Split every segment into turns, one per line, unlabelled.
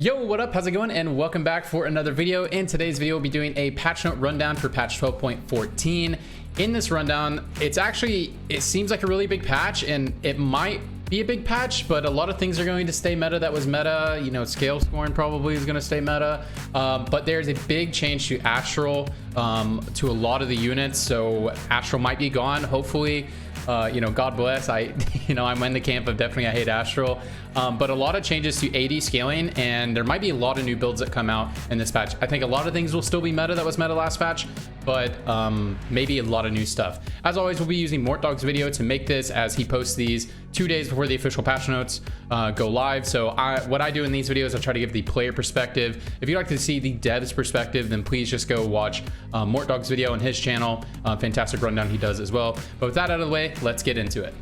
Yo, what up? How's it going? And welcome back for another video. In today's video, we'll be doing a patch note rundown for patch 12.14. In this rundown, it seems like a really big patch, and it might be a big patch, but a lot of things are going to stay meta that was meta. You know, scale scoring probably is going to stay meta, but there's a big change to Astral, to a lot of the units. So Astral might be gone, hopefully. You know, God bless. I'm in the camp of definitely I hate Astral, but a lot of changes to AD scaling, and there might be a lot of new builds that come out in this patch. I think a lot of things will still be meta that was meta last patch, but maybe a lot of new stuff. As always, we'll be using Mortdog's video to make this, as he posts these 2 days before the official patch notes go live. So what I do in these videos, I try to give the player perspective. If you'd like to see the dev's perspective, then please just go watch Mortdog's video on his channel. Fantastic rundown he does as well. But with that out of the way, let's get into it.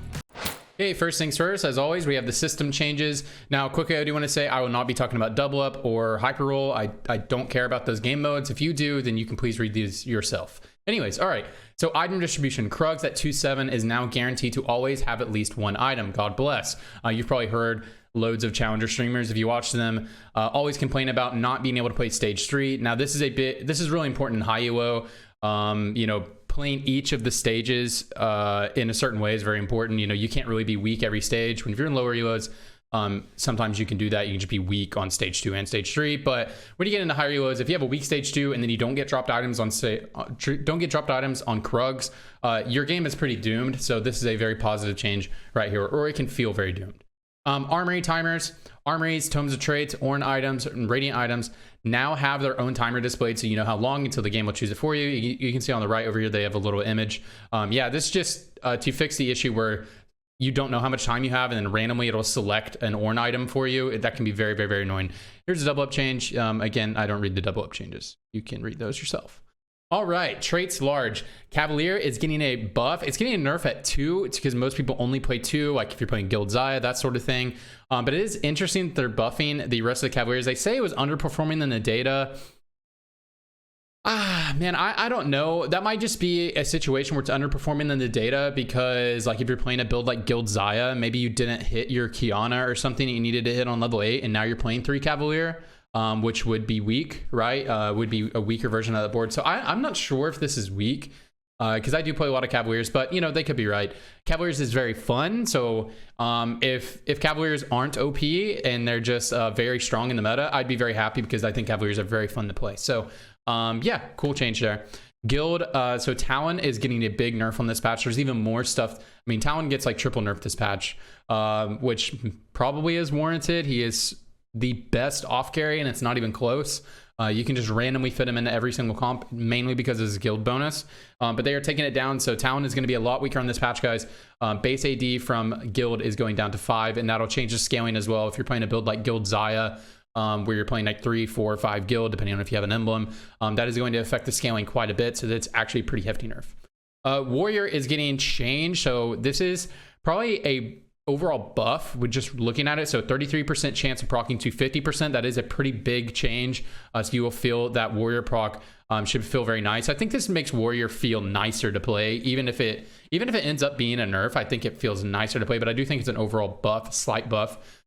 Okay, first things first, as always, we have the system changes. Now, quickly, I do want to say I will not be talking about double up or hyper roll. I don't care about those game modes. If you do, then you can please read these yourself. Anyways, all right. So item distribution, Krugs at 2.7 is now guaranteed to always have at least one item. God bless. You've probably heard loads of challenger streamers, if you watch them, always complain about not being able to play stage 3. Now, this is really important in high elo. You know, playing each of the stages in a certain way is very important. You know, you can't really be weak every stage. When if you're in lower elos, sometimes you can do that. You can just be weak on stage 2 and stage 3. But when you get into higher elos, if you have a weak stage 2 and then you don't get dropped items on Krugs, your game is pretty doomed. So this is a very positive change right here, or it can feel very doomed. Armory timers, armories, tomes of traits, Ornn items, and radiant items now have their own timer displayed, so you know how long until the game will choose it for you. You can see on the right over here, they have a little image. Yeah, this is just to fix the issue where you don't know how much time you have, and then randomly it'll select an Ornn item for you. That can be very, very, very annoying. Here's a double up change. Again, I don't read the double up changes. You can read those yourself. All right, traits large. Cavalier is getting a buff. It's getting a nerf at 2. It's because most people only play 2, like if you're playing Guild Xayah, that sort of thing. But it is interesting that they're buffing the rest of the Cavaliers. They say it was underperforming in the data. Man, I don't know. That might just be a situation where it's underperforming in the data because, like, if you're playing a build like Guild Xayah, maybe you didn't hit your Kiana or something that you needed to hit on level 8, and now you're playing 3 Cavalier. Which would be weak, right? Would be a weaker version of the board. So I'm not sure if this is weak, because I do play a lot of Cavaliers, but you know, they could be right. Cavaliers is very fun. So if Cavaliers aren't OP and they're just very strong in the meta, I'd be very happy because I think Cavaliers are very fun to play. So yeah, cool change there. Guild, so Talon is getting a big nerf on this patch. There's even more stuff. I mean, Talon gets like triple nerf this patch, which probably is warranted. He is the best off carry, and it's not even close. You can just randomly fit him into every single comp, mainly because of his guild bonus. But they are taking it down, so Talon is going to be a lot weaker on this patch, guys. Base AD from guild is going down to 5, and that'll change the scaling as well. If you're playing a build like Guild Xayah, where you're playing like 3, 4, 5 guild, depending on if you have an emblem, that is going to affect the scaling quite a bit. So that's actually a pretty hefty nerf. Warrior is getting changed, so this is probably a overall buff with just looking at it. So 33% chance of proccing to 50%. That is a pretty big change. So you will feel that warrior proc should feel very nice. I think this makes warrior feel nicer to play, even if it ends up being a nerf. I think it feels nicer to play, but I do think it's an overall buff, slight buff.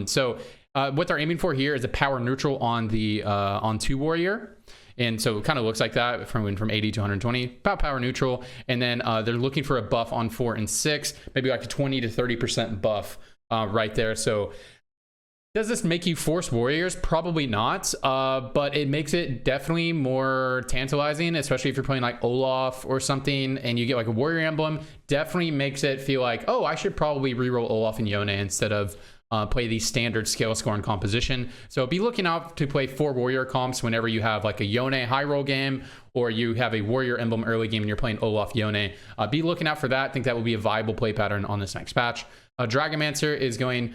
So what they're aiming for here is a power neutral on the on 2 warrior. And so it kind of looks like that from 80 to 120, about power neutral. And then they're looking for a buff on 4 and 6, maybe like a 20 to 30% buff right there. So does this make you force warriors? Probably not, but it makes it definitely more tantalizing, especially if you're playing like Olaf or something and you get like a warrior emblem. Definitely makes it feel like, oh, I should probably reroll Olaf and Yone instead of play the standard scale score and composition. So be looking out to play 4 warrior comps whenever you have like a Yone high roll game, or you have a warrior emblem early game and you're playing Olaf Yone. Be looking out for that. I think that will be a viable play pattern on this next patch. Dragonmancer is getting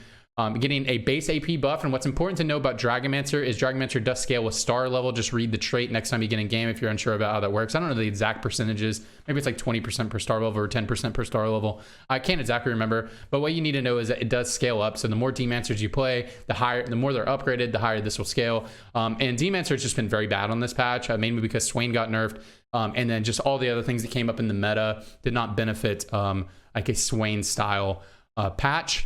a base AP buff, and what's important to know about Dragonmancer is Dragonmancer does scale with star level. Just read the trait next time you get in game if you're unsure about how that works. I don't know the exact percentages. Maybe it's like 20% per star level or 10% per star level. I can't exactly remember, but what you need to know is that it does scale up. So the more Demancers you play, the more they're upgraded, the higher this will scale. And Demancer has just been very bad on this patch, mainly because Swain got nerfed, and then just all the other things that came up in the meta did not benefit like a Swain style patch.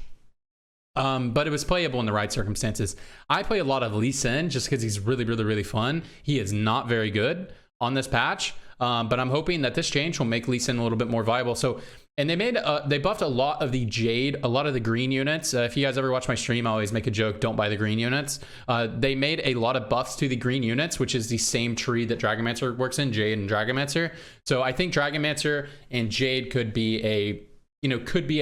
But it was playable in the right circumstances. I play a lot of Lee Sin just because he's really fun. He is not very good on this patch, but I'm hoping that this change will make Lee Sin a little bit more viable. So, and they buffed a lot of the Jade, a lot of the green units. If you guys ever watch my stream, I always make a joke, don't buy the green units. They made a lot of buffs to the green units, which is the same tree that Dragonmancer works in, Jade and Dragonmancer. So I think Dragonmancer and Jade could be a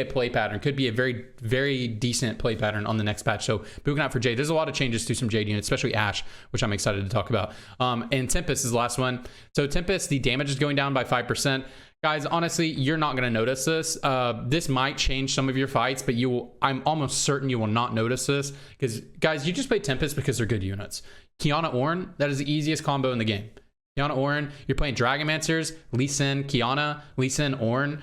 play pattern, could be a very decent play pattern on the next patch. So be looking out for Jade. There's a lot of changes to some Jade units, especially Ashe, which I'm excited to talk about. And Tempest is the last one. So Tempest, the damage is going down by 5%. Guys, honestly, you're not going to notice this. This might change some of your fights, but I'm almost certain you will not notice this because, guys, you just play Tempest because they're good units. Qiyana Ornn, that is the easiest combo in the game. Qiyana Ornn, you're playing Dragonmancers, Lee Sin, Qiyana, Lee Sin, Ornn,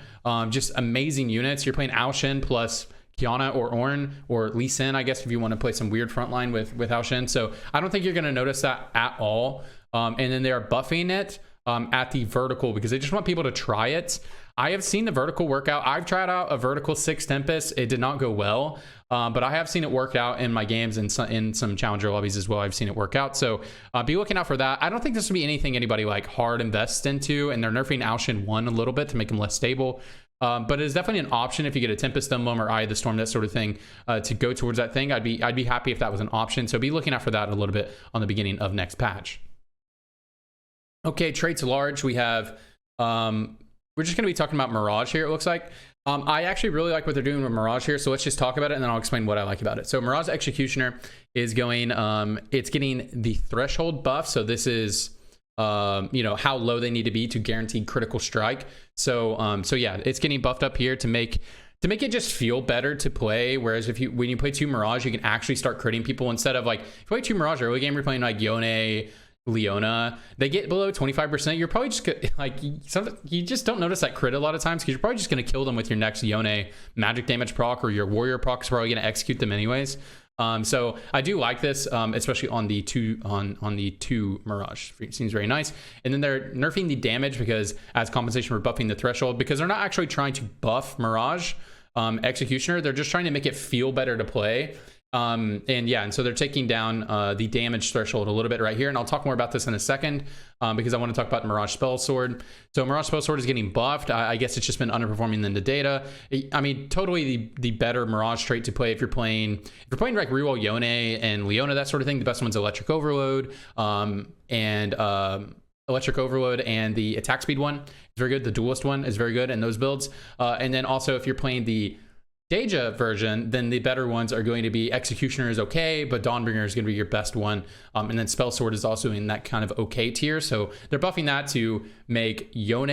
just amazing units. You're playing Ao Shin plus Qiyana or Ornn or Lee Sin, I guess, if you want to play some weird frontline with Ao Shin. So I don't think you're going to notice that at all. And then they are buffing it at the vertical because they just want people to try it. I have seen the vertical work out. I've tried out a vertical 6 Tempest. It did not go well, but I have seen it work out in my games and in some challenger lobbies as well. I've seen it work out. So be looking out for that. I don't think this will be anything anybody like hard invests into, and they're nerfing Ao Shin 1 a little bit to make him less stable. But it's definitely an option if you get a Tempest Emblem or Eye of the Storm, that sort of thing, to go towards that thing. I'd be happy if that was an option. So be looking out for that a little bit on the beginning of next patch. Okay, traits large. We have, we're just going to be talking about Mirage here, it looks like. I actually really like what they're doing with Mirage here, so let's just talk about it, and then I'll explain what I like about it. So Mirage Executioner is going, it's getting the threshold buff. So this is, how low they need to be to guarantee critical strike. So, yeah, it's getting buffed up here to make it just feel better to play. Whereas when you play 2 Mirage, you can actually start critting people instead of like, if you play 2 Mirage early game, you're playing like Yone, Leona, they get below 25%, you're probably just like, you just don't notice that crit a lot of times because you're probably just going to kill them with your next Yone magic damage proc, or your warrior proc is probably going to execute them anyways. So I do like this, especially on the two Mirage. It seems very nice. And then they're nerfing the damage because as compensation for buffing the threshold, because they're not actually trying to buff Mirage Executioner, they're just trying to make it feel better to play. And so they're taking down the damage threshold a little bit right here, and I'll talk more about this in a second because I want to talk about Mirage Spell Sword. So Mirage Spell Sword is getting buffed. I guess it's just been underperforming in the data. I mean, totally the better Mirage trait to play if you're playing like reroll Yone and Leona, that sort of thing. The best one's Electric Overload, and the attack speed one is very good. The duelist one is very good in those builds. And then also if you're playing the Deja version, then the better ones are going to be Executioner is okay, but Dawnbringer is going to be your best one. And then Spell Sword is also in that kind of okay tier. So they're buffing that to make Yone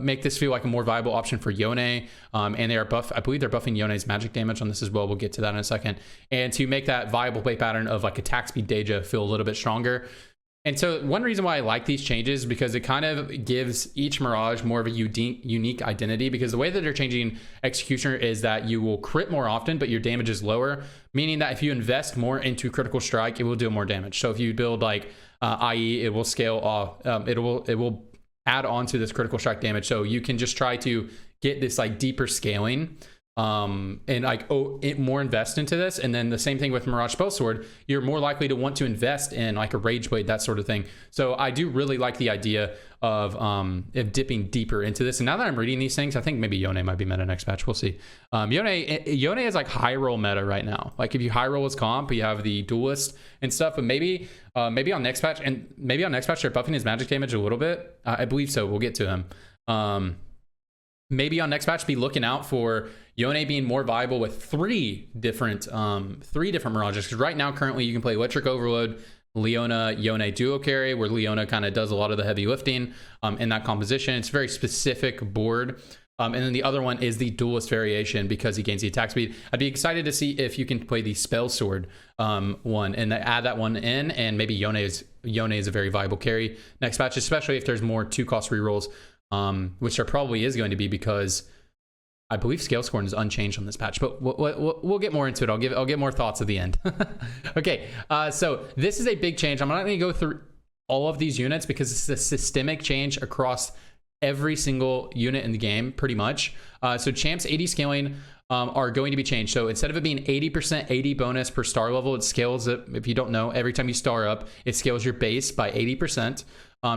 make this feel like a more viable option for Yone. And I believe they're buffing Yone's magic damage on this as well. We'll get to that in a second. And to make that viable play pattern of like attack speed Deja feel a little bit stronger. And so one reason why I like these changes is because it kind of gives each Mirage more of a unique identity, because the way that they're changing Executioner is that you will crit more often, but your damage is lower, meaning that if you invest more into critical strike, it will do more damage. So if you build like IE, it will scale off, it will add on to this critical strike damage. So you can just try to get this like deeper scaling and like more invest into this. And then the same thing with Mirage Spell Sword, you're more likely to want to invest in like a Rage Blade, that sort of thing. So I do really like the idea of dipping deeper into this. And now that I'm reading these things, I think maybe Yone might be meta next patch. We'll see. Yone is like high roll meta right now. Like if you high roll as comp, you have the duelist and stuff, but maybe on next patch, they're buffing his magic damage a little bit. I believe so. We'll get to him. Maybe on next patch, be looking out for Yone being more viable with three different Mirages. Because right now, currently, you can play Electric Overload, Leona, Yone duo carry, where Leona kind of does a lot of the heavy lifting in that composition. It's a very specific board. And then the other one is the duelist variation because he gains the attack speed. I'd be excited to see if you can play the Spell Sword one and add that one in, and maybe Yone is a very viable carry next patch, especially if there's more 2-cost rerolls. Which there probably is going to be because I believe Scale Scorn is unchanged on this patch, but we'll get more into it. I'll get more thoughts at the end. Okay, so this is a big change. I'm not going to go through all of these units because it's a systemic change across every single unit in the game, pretty much. So Champ's 80 scaling are going to be changed. So instead of it being 80% AD bonus per star level, it scales it. If you don't know, every time you star up, it scales your base by 80%.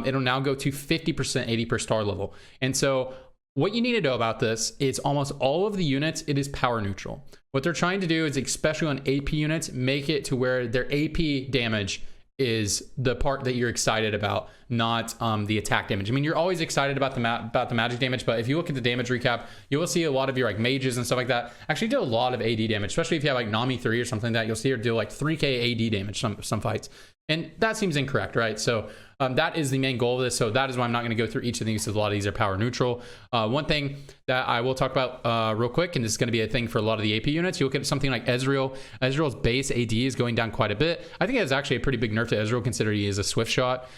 It'll now go to 50% AD per star level. And so what you need to know about this is almost all of the units, it is power neutral. What they're trying to do is, especially on AP units, make it to where their AP damage is the part that you're excited about, not the attack damage. I mean, you're always excited about the magic damage, but if you look at the damage recap, you will see a lot of your like mages and stuff like that actually do a lot of AD damage, especially if you have like Nami 3 or something like that. You'll see her do like 3k AD damage some fights, and that seems incorrect, right? So that is the main goal of this. So that is why I'm not going to go through each of these, because a lot of these are power neutral. One thing that I will talk about real quick, and this is going to be a thing for a lot of the AP units, you look at something like Ezreal. Ezreal's base AD is going down quite a bit. I think it's actually a pretty big nerf to Ezreal, considering he is a swift shot,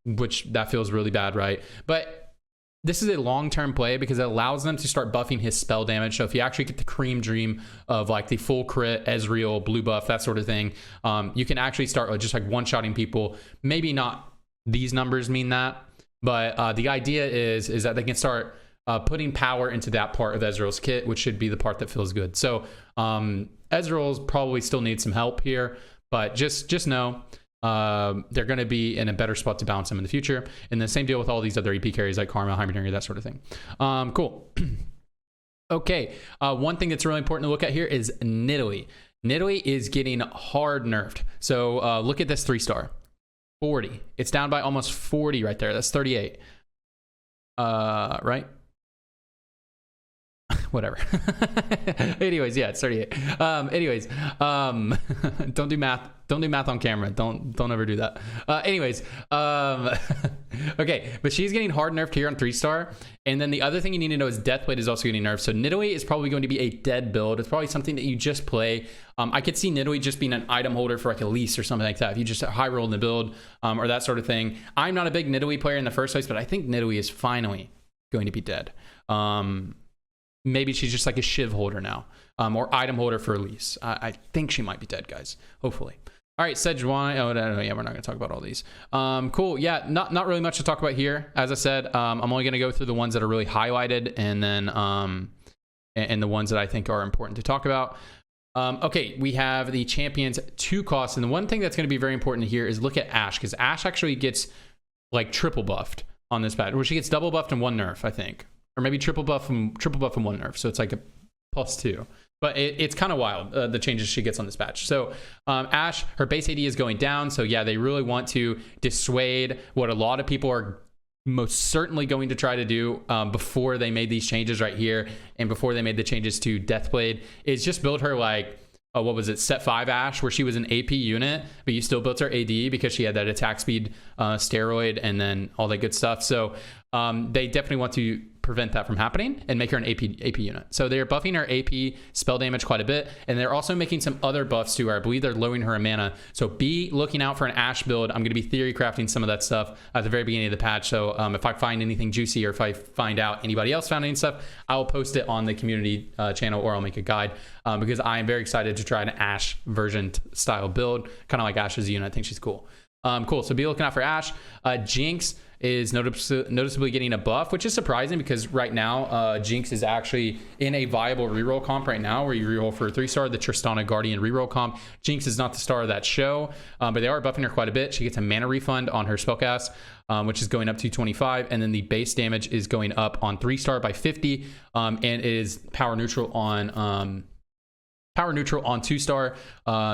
which that feels really bad, right? But this is a long-term play because it allows them to start buffing his spell damage. So if you actually get the cream dream of like the full crit, Ezreal, blue buff, that sort of thing, you can actually start just like one-shotting people. Maybe not these numbers mean that, but the idea is that they can start putting power into that part of Ezreal's kit, which should be the part that feels good. So Ezreal's probably still needs some help here, but just know they're going to be in a better spot to balance them in the future. And the same deal with all these other EP carries like Karma, Heimerdinger, that sort of thing. Cool. Okay. One thing that's really important to look at here is Nidalee. Nidalee is getting hard nerfed. So look at this 3-star. 40. It's down by almost 40 right there. That's 38. Right? Whatever. Anyways, yeah, it's 38. Don't do math. Don't do math on camera. Don't ever do that. Okay, but she's getting hard nerfed here on 3-star. And then the other thing you need to know is Deathblade is also getting nerfed. So Nidalee is probably going to be a dead build. It's probably something that you just play. I could see Nidalee just being an item holder for like a lease or something like that. If you just high roll in the build or that sort of thing. I'm not a big Nidalee player in the first place, but I think Nidalee is finally going to be dead. Maybe she's just like a shiv holder now, or item holder for a lease. I think she might be dead, guys. Hopefully. All right, Sejuani. Oh, no, yeah, we're not going to talk about all these. Cool. Yeah, not really much to talk about here. As I said, I'm only going to go through the ones that are really highlighted, and then and the ones that I think are important to talk about. Okay, we have the champions 2 costs, and the one thing that's going to be very important here is look at Ashe, because Ashe actually gets like triple buffed on this patch, where she gets double buffed and 1 nerf, I think. Or maybe triple buff and 1 nerf, so it's like a +2. But it's kind of wild, the changes she gets on this patch. So Ashe, her base AD is going down, so yeah, they really want to dissuade what a lot of people are most certainly going to try to do before they made these changes right here, and before they made the changes to Deathblade, is just build her like, what was it, set 5 Ashe, where she was an AP unit, but you still built her AD because she had that attack speed steroid and then all that good stuff. So they definitely want to prevent that from happening and make her an AP unit. So they're buffing her AP spell damage quite a bit, and they're also making some other buffs to her. I believe they're lowering her mana. So be looking out for an Ashe build. I'm going to be theory crafting some of that stuff at the very beginning of the patch. So if I find anything juicy, or if I find out anybody else found any stuff, I will post it on the community channel, or I'll make a guide because I am very excited to try an Ashe version style build, kind of like Ashe's unit. I think she's cool. Cool. So be looking out for Ashe. Jinx is noticeably getting a buff, which is surprising because right now Jinx is actually in a viable reroll comp right now, where you reroll for a 3-star, the Tristana Guardian reroll comp. Jinx is not the star of that show, but they are buffing her quite a bit. She gets a mana refund on her spellcast, which is going up to 25, and then the base damage is going up on 3-star by 50, and it is power neutral on 2-star.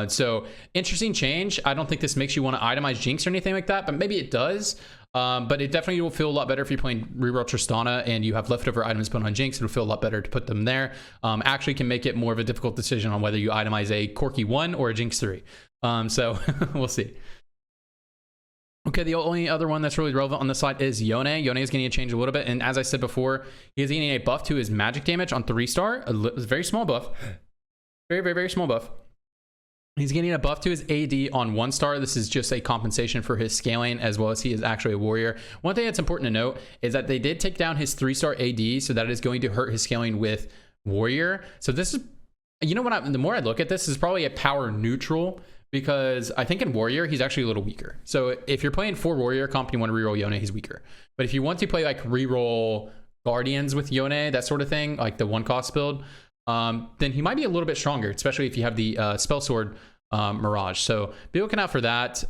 So interesting change. I don't think this makes you want to itemize Jinx or anything like that, but maybe it does. But it definitely will feel a lot better if you're playing reroll Tristana and you have leftover items put on Jinx. It'll feel a lot better to put them there. Actually can make it more of a difficult decision on whether you itemize a Corki 1 or a Jinx 3. So we'll see. Okay, the only other one that's really relevant on this slide is Yone. Yone is getting a change a little bit, and as I said before, he is getting a buff to his magic damage on 3-star. A very small buff. Very, very, very small buff. He's getting a buff to his AD on 1-star. This is just a compensation for his scaling, as well as he is actually a warrior. One thing that's important to note is that they did take down his 3-star AD, so that is going to hurt his scaling with warrior. So this is, you know what, the more I look at this, is probably a power neutral, because I think in warrior, he's actually a little weaker. So if you're playing for warrior comp and you want to reroll Yone, he's weaker. But if you want to play like reroll guardians with Yone, that sort of thing, like the 1-cost build, then he might be a little bit stronger, especially if you have the spell sword Mirage. So be looking out for that.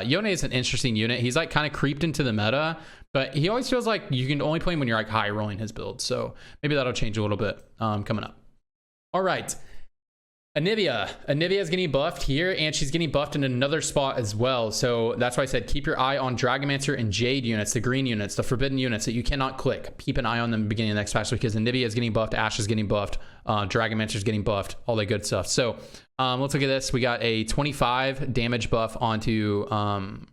Yone is an interesting unit. He's like kind of creeped into the meta, but he always feels like you can only play him when you're like high rolling his build. So maybe that'll change a little bit coming up. All right. Anivia is getting buffed here, and she's getting buffed in another spot as well. So that's why I said keep your eye on Dragonmancer and Jade units, the green units, the forbidden units that you cannot click. Keep an eye on them beginning of the next patch, because Anivia is getting buffed, Ashe is getting buffed, Dragonmancer is getting buffed, all that good stuff. So let's look at this. We got a 25 damage buff onto on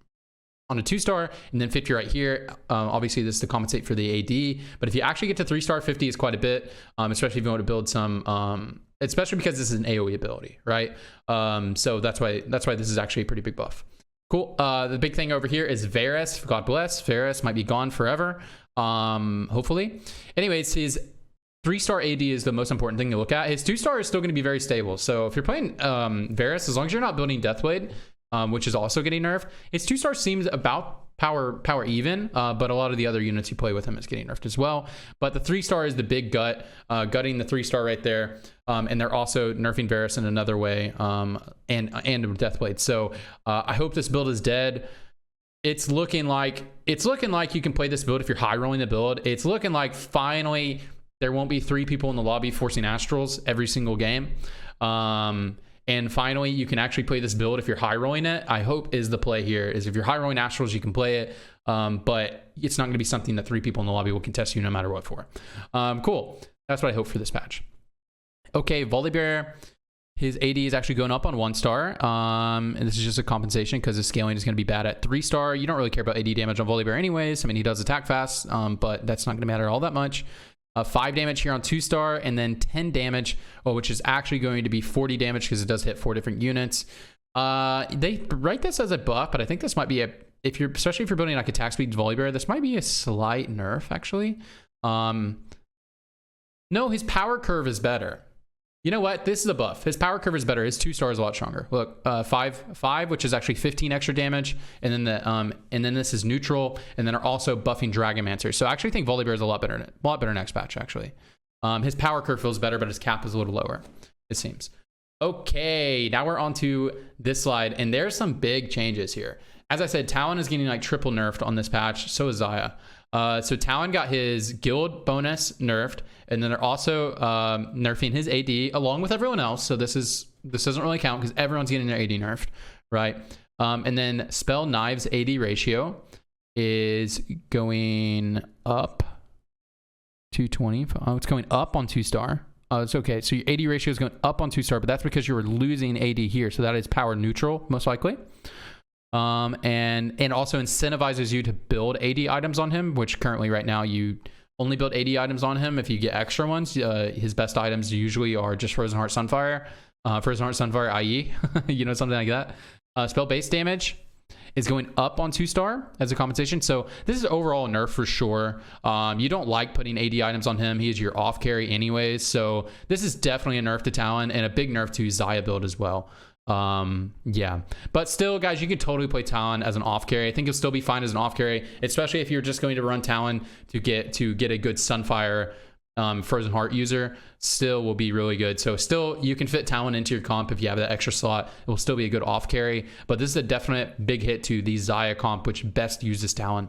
a 2-star, and then 50 right here. Obviously this is to compensate for the AD, but if you actually get to 3-star, 50 is quite a bit, especially if you want to build some especially because this is an AoE ability, right? So that's why this is actually a pretty big buff. Cool. The big thing over here is Varus. God bless. Varus might be gone forever, hopefully. Anyways, his 3-star AD is the most important thing to look at. His 2-star is still going to be very stable. So if you're playing Varus, as long as you're not building Deathblade, which is also getting nerfed, his 2-star seems about power even, but a lot of the other units you play with him is getting nerfed as well. But the 3-star is the big gutting the 3-star right there, and they're also nerfing Varus in another way, and Deathblade. So I hope this build is dead. It's looking like you can play this build if you're high rolling the build. It's looking like finally there won't be 3 people in the lobby forcing Astrals every single game. And finally, you can actually play this build if you're high rolling it. I hope is the play here is if you're high rolling Astrals, you can play it. But it's not going to be something that 3 people in the lobby will contest you no matter what for. Cool. That's what I hope for this patch. Okay, Volibear, his AD is actually going up on 1-star. And this is just a compensation because his scaling is going to be bad at 3-star. You don't really care about AD damage on Volibear anyways. I mean, he does attack fast, but that's not going to matter all that much. 5 damage here on 2-star, and then 10 damage, which is actually going to be 40 damage because it does hit 4 different units. They write this as a buff, but I think this might be especially if you're building like attack speed Volibear, this might be a slight nerf actually. No, his power curve is better. You know what? This is a buff. His power curve is better. His 2-star is a lot stronger. Look, 5, which is actually 15 extra damage, and then this is neutral, and then are also buffing Dragonmancer. So I actually think Volibear is a lot better next patch actually. His power curve feels better, but his cap is a little lower, it seems. Okay, now we're on to this slide, and there's some big changes here. As I said, Talon is getting like triple nerfed on this patch. So is Xayah. So Talon got his guild bonus nerfed, and then they're also nerfing his AD along with everyone else. So this doesn't really count because everyone's getting their AD nerfed, right? And then Spell Knives AD ratio is going up to 20. Oh, it's going up on 2-star. It's okay. So your AD ratio is going up on 2-star, but that's because you were losing AD here. So that is power neutral, most likely. And also incentivizes you to build AD items on him, which currently right now you only build AD items on him if you get extra ones. His best items usually are just Frozen Heart Sunfire, IE, something like that. Spell base damage is going up on 2-star as a compensation. So this is overall a nerf for sure. You don't like putting AD items on him. He is your off carry anyways. So this is definitely a nerf to Talon and a big nerf to Xayah build as well. Yeah, but still guys, you can totally play Talon as an off carry. I think you'll still be fine as an off carry, especially if you're just going to run Talon to get a good Sunfire Frozen Heart user. Still will be really good. So still you can fit Talon into your comp if you have that extra slot. It will still be a good off carry, but this is a definite big hit to the Xayah comp, which best uses Talon.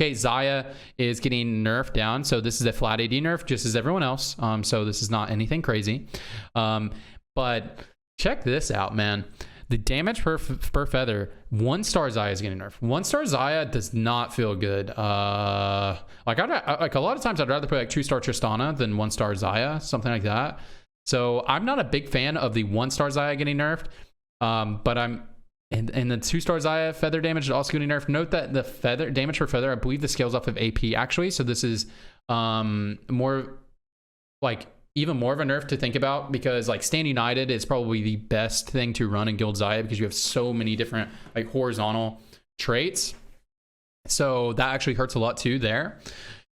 Okay, Xayah is getting nerfed down, so this is a flat AD nerf just as everyone else. So this is not anything crazy, but check this out, man. The damage per feather, 1-star Xayah is getting nerfed. 1-star Xayah does not feel good. Like a lot of times I'd rather play like 2-star Tristana than 1-star Xayah, something like that. So I'm not a big fan of the 1-star Xayah getting nerfed. But and the 2-star Xayah feather damage is also getting nerfed. Note that the feather damage per feather, I believe the scales off of AP actually. So this is more like even more of a nerf to think about, because like Stand United is probably the best thing to run in Guild Xayah because you have so many different like horizontal traits. So that actually hurts a lot too there.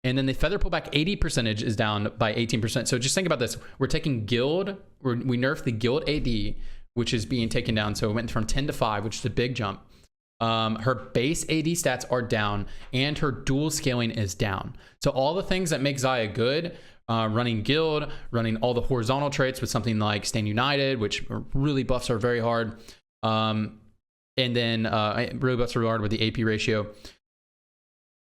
And then the feather pullback 80% is down by 18%. So just think about this. We're taking guild, we nerfed the guild AD, which is being taken down. So it went from 10 to 5, which is a big jump. Her base AD stats are down, and her dual scaling is down. So all the things that make Xayah good, running guild, running all the horizontal traits with something like Stand United, which really buffs her very hard, and then really buffs her hard with the AP ratio.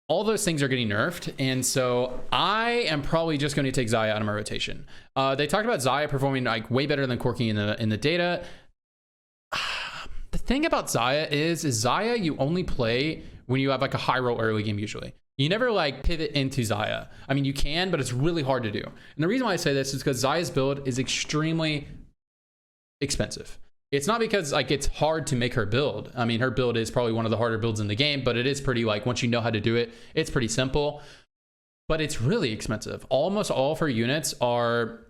All those things are getting nerfed, and so I am probably just going to take Xayah out of my rotation. They talked about Xayah performing like way better than Corki in the data. The thing about Xayah is Xayah you only play when you have like a high roll early game usually. You never like pivot into Xayah. I mean, you can, but it's really hard to do. And the reason why I say this is because Xayah's build is extremely expensive. It's not because like it's hard to make her build. I mean, her build is probably one of the harder builds in the game, but it is pretty like once you know how to do it, it's pretty simple. But it's really expensive. Almost all of her units are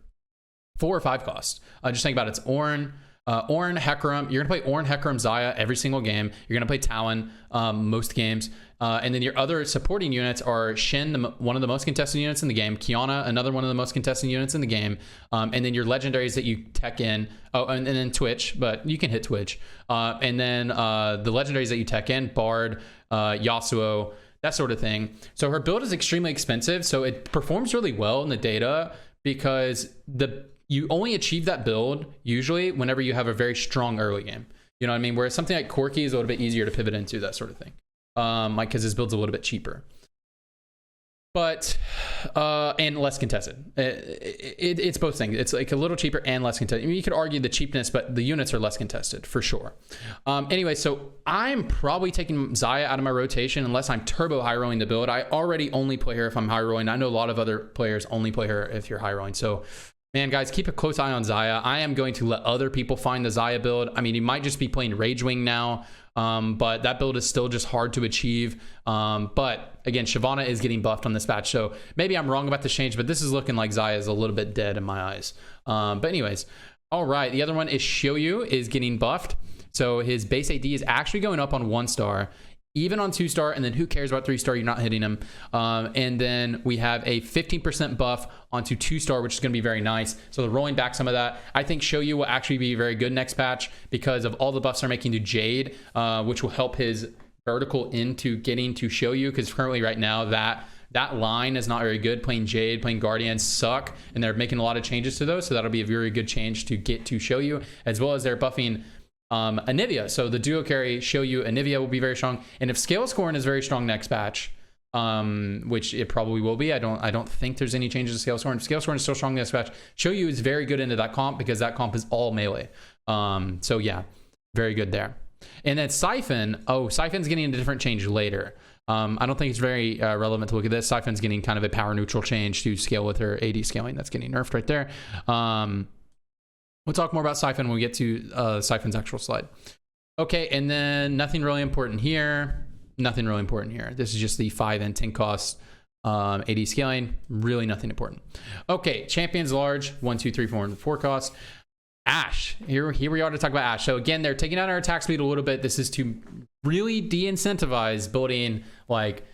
4 or 5 cost. Just think about it. It's Ornn, Hecarim. You're gonna play Ornn, Hecarim, Xayah every single game. You're gonna play Talon most games. And then your other supporting units are Shin, one of the most contested units in the game. Kiana, another one of the most contested units in the game. And then your legendaries that you tech in. Oh, and then Twitch, but you can hit Twitch. And then the legendaries that you tech in, Bard, Yasuo, that sort of thing. So her build is extremely expensive. So it performs really well in the data because you only achieve that build usually whenever you have a very strong early game. You know what I mean? Whereas something like Corki is a little bit easier to pivot into, that sort of thing. Like because his build's a little bit cheaper, but and less contested. It's both things. It's like a little cheaper and less contested. I mean, you could argue the cheapness, but the units are less contested for sure. Anyway, so I'm probably taking Xayah out of my rotation unless I'm turbo high rolling the build. I already only play her if I'm high rolling. I know a lot of other players only play her if you're high rolling. So man, guys, keep a close eye on Xayah. I am going to let other people find the Xayah build. I mean, you might just be playing Rage Wing now. But that build is still just hard to achieve. But again, Shyvana is getting buffed on this patch. So maybe I'm wrong about this change, but this is looking like Xayah is a little bit dead in my eyes. But anyways, all right. The other one is Shoyu is getting buffed. So his base AD is actually going up on 1 star, even on 2 star. And then who cares about 3 star? You're not hitting him. And then we have a 15% buff onto 2 star, which is going to be very nice. So they're rolling back some of that. I think Shoyu will actually be very good next patch because of all the buffs they're making to Jade, which will help his vertical into getting to Shoyu, because currently right now that line is not very good. Playing Jade, playing Guardian suck, and they're making a lot of changes to those. So that'll be a very good change to get to Shoyu, as well as they're buffing Anivia. So the duo carry Shoyu Anivia will be very strong. And if Scale Scorn is very strong next patch, which it probably will be, I don't think there's any changes to Scale Scorn. If Scale Scorn is still strong next patch, Shoyu is very good into that comp because that comp is all melee. So yeah, very good there. And then Siphon, Siphon's getting a different change later. I don't think it's very relevant to look at this. Siphon's getting kind of a power neutral change to scale with her AD scaling. That's getting nerfed right there. We'll talk more about Siphon when we get to Siphon's actual slide. Okay, and then nothing really important here. Nothing really important here. This is just the 5 and 10 cost AD scaling. Really nothing important. Okay, champions large, 1, 2, 3, 4, and 4 cost. Ashe, here we are to talk about Ashe. So again, they're taking down our attack speed a little bit. This is to really de-incentivize building like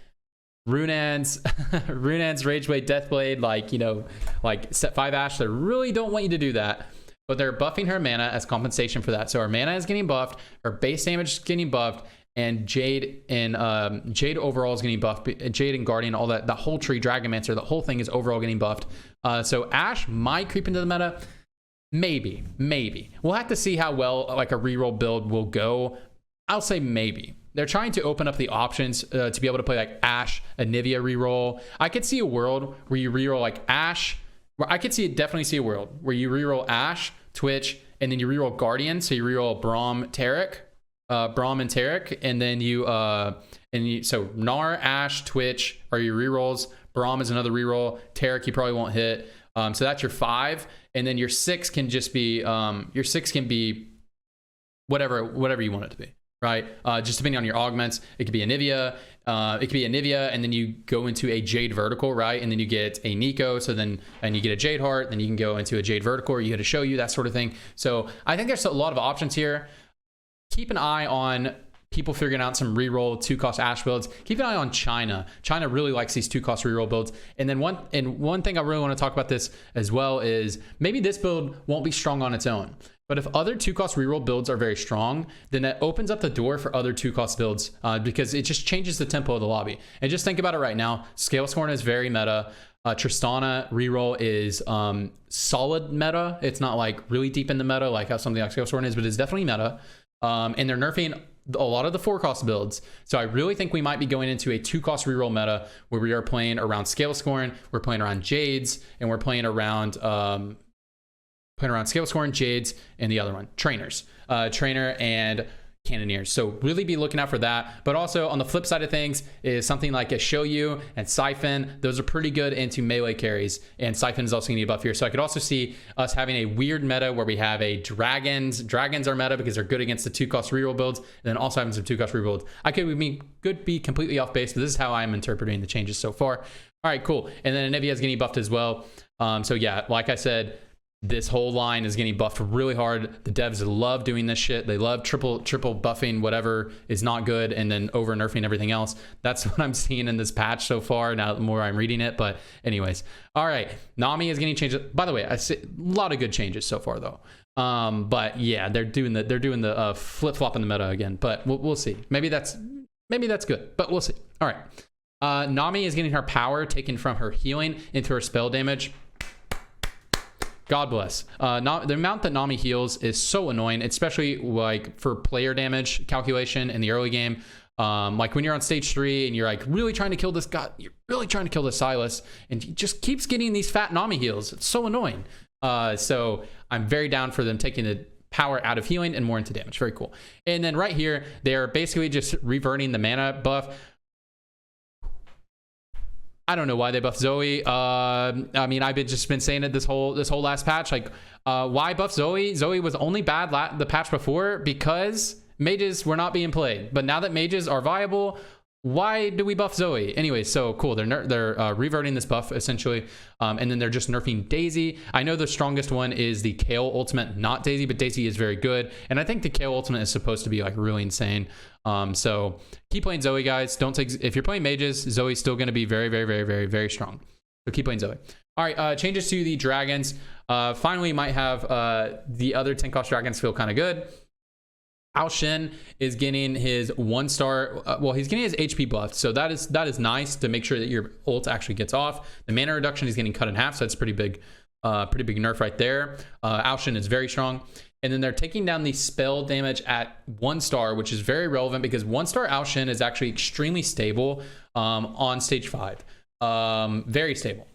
Runan's Rageblade, Deathblade, like, you know, like set 5 Ashe. They really don't want you to do that. But they're buffing her mana as compensation for that. So her mana is getting buffed, her base damage is getting buffed, and Jade overall is getting buffed. Jade and Guardian, all that, the whole tree, Dragonmancer, the whole thing is overall getting buffed. So Ashe might creep into the meta. Maybe. We'll have to see how well like a reroll build will go. I'll say maybe. They're trying to open up the options to be able to play like Ashe, Anivia reroll. I could see a world where you reroll like Ashe. I could definitely see a world where you reroll Ashe, Twitch, and then you reroll Guardian. So you reroll Braum and Taric, and then so Gnar, Ashe, Twitch are your rerolls. Braum is another reroll. Taric you probably won't hit. So that's your 5, and then your 6 can just be whatever you want it to be, right? Just depending on your augments. It could be Anivia. And then you go into a Jade vertical, right? And then you get a Nico, and you get a Jade Heart, then you can go into a Jade vertical, or you hit a Shoyu, that sort of thing. So I think there's a lot of options here. Keep an eye on people figuring out some reroll 2-cost Ashe builds. Keep an eye on China. China really likes these 2-cost reroll builds. And then one thing I really want to talk about this as well is maybe this build won't be strong on its own, But if other 2-cost reroll builds are very strong, then that opens up the door for other 2-cost builds because it just changes the tempo of the lobby. And just think about it right now. Scalescorn is very meta. Tristana reroll is solid meta. It's not like really deep in the meta like how something like Scalescorn is, but it's definitely meta. And they're nerfing a lot of the 4-cost builds. So I really think we might be going into a 2-cost reroll meta where we are playing around Scalescorn, we're playing around Jades, and we're playing around Scalescorn, Jades, and the other one, Trainers. Trainer and Cannoneers. So really be looking out for that. But also on the flip side of things is something like a Shoyu and Siphon. Those are pretty good into melee carries, and Siphon is also going to be a buff here. So I could also see us having a weird meta where we have a Dragons. Dragons are meta because they're good against the 2-cost reroll builds, and then also having some 2-cost reroll builds. I could be completely off base, but this is how I'm interpreting the changes so far. All right, cool. And then Anivia is getting buffed as well. So yeah, like I said, this whole line is getting buffed really hard. The devs love doing this shit. They love triple buffing whatever is not good and then over nerfing everything else. That's what I'm seeing in this patch so far. Now the more I'm reading it, but anyways. All right, Nami is getting changed. By the way, I see a lot of good changes so far though. But yeah, they're doing the flip flop in the meta again. But we'll see. Maybe that's good. But we'll see. All right, Nami is getting her power taken from her healing into her spell damage. God bless. The amount that Nami heals is so annoying, especially like for player damage calculation in the early game. Like when you're on stage 3 and you're like really trying to kill this guy, you're really trying to kill this Silas, and he just keeps getting these fat Nami heals. It's so annoying. So I'm very down for them taking the power out of healing and more into damage. Very cool. And then right here, they're basically just reverting the mana buff. I don't know why they buffed Zoe. I mean, I've just been saying it this whole last patch. Like, why buff Zoe? Zoe was only bad the patch before because mages were not being played. But now that mages are viable, why do we buff Zoe? Anyway, so cool. They're reverting this buff essentially, and then they're just nerfing Daisy. I know the strongest one is the Kale ultimate, not Daisy, but Daisy is very good. And I think the Kale ultimate is supposed to be like really insane. So keep playing Zoe, guys. If you're playing mages, Zoe's still going to be very, very, very, very, very strong. So keep playing Zoe. All right, changes to the dragons. Finally, might have the other 10-cost dragons feel kind of good. Ao Shin is getting his 1-star. Well, he's getting his HP buffed, so that is nice to make sure that your ult actually gets off. The mana reduction is getting cut in half, so that's pretty big nerf right there. Ao Shin is very strong. And then they're taking down the spell damage at 1-star, which is very relevant because 1-star Ao Shin is actually extremely stable on stage 5. Very stable.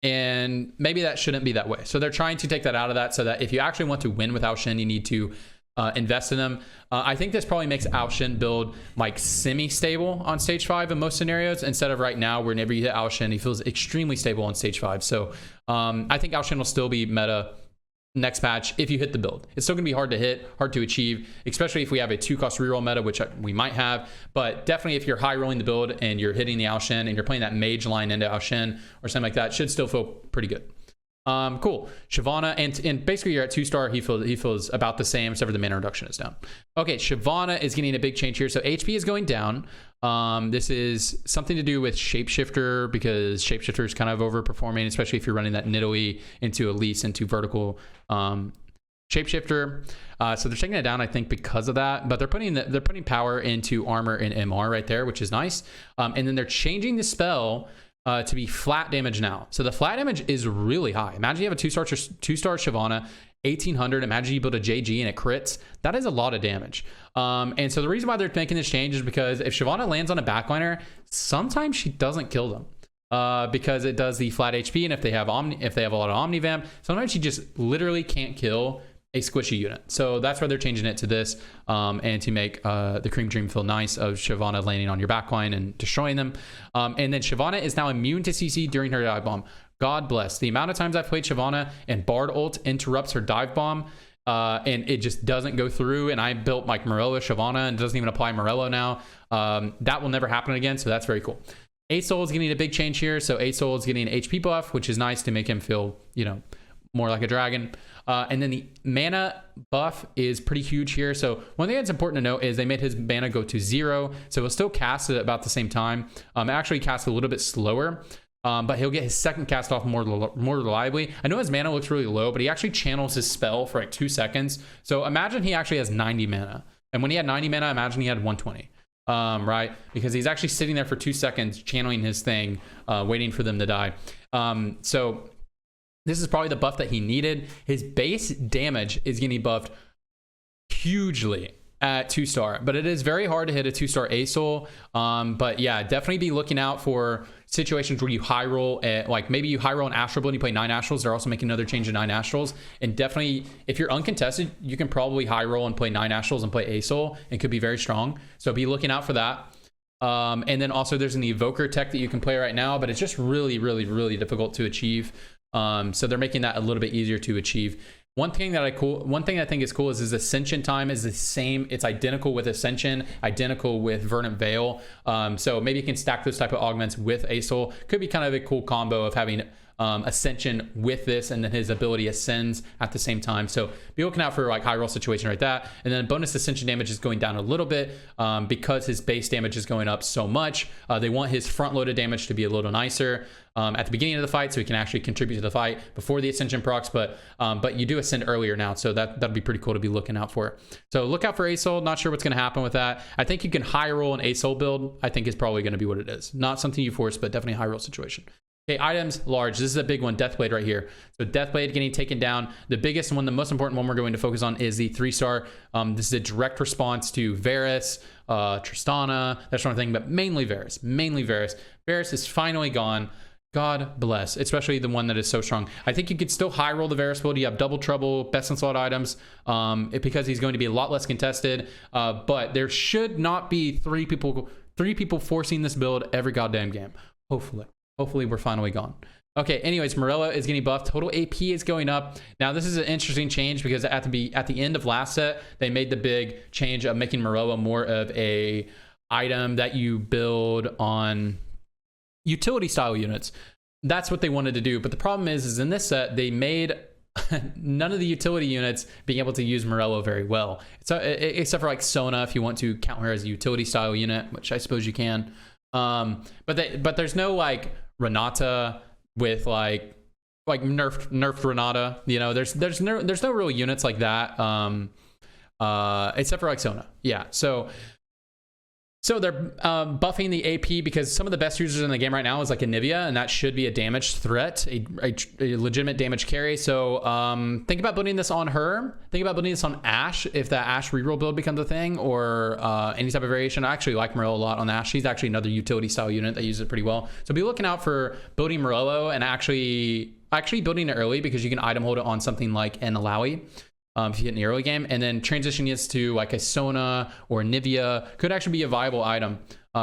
And maybe that shouldn't be that way. So they're trying to take that out of that so that if you actually want to win with Ao Shin, you need to invest in them. I think this probably makes Ao Shin build like semi-stable on stage 5 in most scenarios, instead of right now whenever you hit Ao Shin, he feels extremely stable on stage 5. So I think Ao Shin will still be meta next patch if you hit the build. It's still gonna be hard to hit, hard to achieve, especially if we have a 2-cost reroll meta, which we might have. But definitely if you're high rolling the build and you're hitting the Ao Shin and you're playing that mage line into Ao Shin or something like that, should still feel pretty good. Cool. Shyvana, and basically you're at 2-star. He feels about the same, except for the mana reduction is down. Okay, Shyvana is getting a big change here. So HP is going down. This is something to do with Shapeshifter, because Shapeshifter is kind of overperforming, especially if you're running that Nidalee into Elise into vertical Shapeshifter. So they're taking it down, I think, because of that. But they're putting power into armor and MR right there, which is nice. And then they're changing the spell to be flat damage now. So the flat damage is really high. Imagine you have a 2-star Shyvana, 1800. Imagine you build a JG and it crits. That is a lot of damage. And so the reason why they're making this change is because if Shyvana lands on a backliner, sometimes she doesn't kill them because it does the flat HP. And if they have a lot of Omnivamp, sometimes she just literally can't kill a squishy unit. So that's why they're changing it to this, and to make the Cream Dream feel nice of Shyvana landing on your backline and destroying them. And then Shyvana is now immune to CC during her dive bomb. God bless. The amount of times I've played Shyvana and Bard ult interrupts her dive bomb, and it just doesn't go through, and I built like Morello Shyvana and it doesn't even apply Morello now. That will never happen again, so that's very cool. A-Soul is getting a big change here. So A-Soul is getting an HP buff, which is nice to make him feel, more like a dragon. And then the mana buff is pretty huge here. So one thing that's important to note is they made his mana go to 0. So he'll still cast it at about the same time. Actually cast a little bit slower. but he'll get his second cast off more reliably. I know his mana looks really low, but he actually channels his spell for like 2 seconds. So imagine he actually has 90 mana. And when he had 90 mana, imagine he had 120. Right? Because he's actually sitting there for 2 seconds, channeling his thing, waiting for them to die. So this is probably the buff that he needed. His base damage is getting buffed hugely at 2-star, but it is very hard to hit a 2-star ASOL. But yeah, definitely be looking out for situations where you high roll at, like maybe you high roll an Astral build and you play 9 Astrals. They're also making another change to 9 Astrals, and definitely if you're uncontested, you can probably high roll and play 9 Astrals and play ASOL. It could be very strong, so be looking out for that. And then also there's an evoker tech that you can play right now, but it's just really difficult to achieve. So they're making that a little bit easier to achieve. One thing I think is cool is his Ascension time is the same. It's identical with Ascension, identical with Verdant Veil. So maybe you can stack those type of augments with ASOL. Could be kind of a cool combo of having Ascension with this, and then his ability ascends at the same time. So be looking out for like high roll situation like that. And then bonus Ascension damage is going down a little bit because his base damage is going up so much. They want his front loaded damage to be a little nicer at the beginning of the fight, so he can actually contribute to the fight before the Ascension procs. But you do ascend earlier now, so that'd be pretty cool to be looking out for. So look out for ASOL. Not sure what's going to happen with that. I think you can high roll an ASOL build. I think is probably going to be what it is. Not something you force, but definitely a high roll situation. Okay, items, large. This is a big one, Deathblade right here. So Deathblade getting taken down. The biggest one, the most important one we're going to focus on is the 3-star. This is a direct response to Varus, Tristana, that sort of thing, but mainly Varus. Varus is finally gone. God bless, especially the one that is so strong. I think you could still high roll the Varus build. You have double trouble, best in slot items, because he's going to be a lot less contested. But there should not be three people forcing this build every goddamn game. Hopefully we're finally gone. Okay, anyways, Morello is getting buffed. Total AP is going up. Now, this is an interesting change because at the end of last set, they made the big change of making Morello more of a item that you build on utility style units. That's what they wanted to do. But the problem is in this set, they made none of the utility units being able to use Morello very well. So, except for like Sona, if you want to count her as a utility style unit, which I suppose you can. But there's no like Renata with like nerfed Renata, you know, there's no real units like that, except for like Sona. Yeah, so they're buffing the AP because some of the best users in the game right now is like Anivia, and that should be a damage threat, a legitimate damage carry. So think about building this on her. Think about building this on Ashe if that Ashe reroll build becomes a thing, or any type of variation. I actually like Morello a lot on Ashe. She's actually another utility style unit that uses it pretty well. So be looking out for building Morello and actually building it early, because you can item hold it on something like an Alawi. If you get in the early game, and then transitioning this to like a Sona or Nivea could actually be a viable item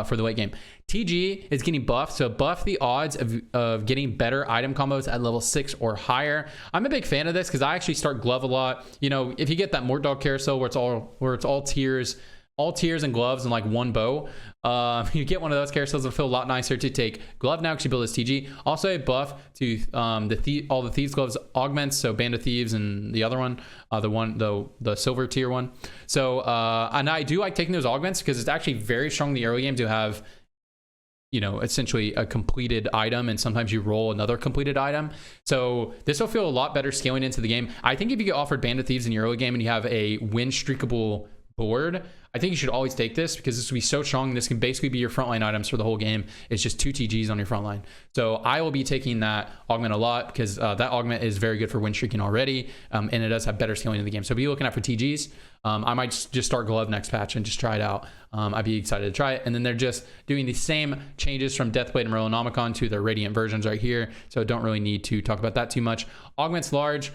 for the late game. TG is getting buffed, so buff the odds of getting better item combos at level 6 or higher. I'm a big fan of this because I actually start glove a lot. You know, if you get that Mortdog carousel where it's all tiers and gloves and like one bow, you get one of those carousels. It'll feel a lot nicer to take glove now because you build as TG. Also a buff to all the thieves gloves augments, so Band of Thieves and the other one, the silver tier one. So and I do like taking those augments because it's actually very strong in the early game to have, you know, essentially a completed item, and sometimes you roll another completed item. So this will feel a lot better scaling into the game. I think if you get offered Band of Thieves in your early game and you have a win streakable board, I think you should always take this because this will be so strong. This can basically be your frontline items for the whole game. It's just 2 TGs on your frontline. So I will be taking that augment a lot because that augment is very good for win streaking already, and it does have better scaling in the game. So be looking out for TGs. I might just start glove next patch and just try it out. I'd be excited to try it. And then they're just doing the same changes from Deathblade and Morellonomicon to their Radiant versions right here. So don't really need to talk about that too much. Augments large.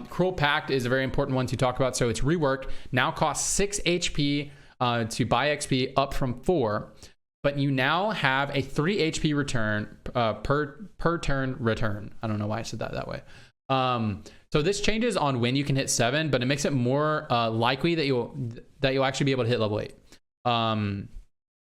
Cruel Pact is a very important one to talk about. So it's reworked. Now costs 6 HP to buy XP, up from 4. But you now have a 3 HP return per turn return. I don't know why I said that way. So this changes on when you can hit 7, but it makes it more likely that you'll actually be able to hit level 8.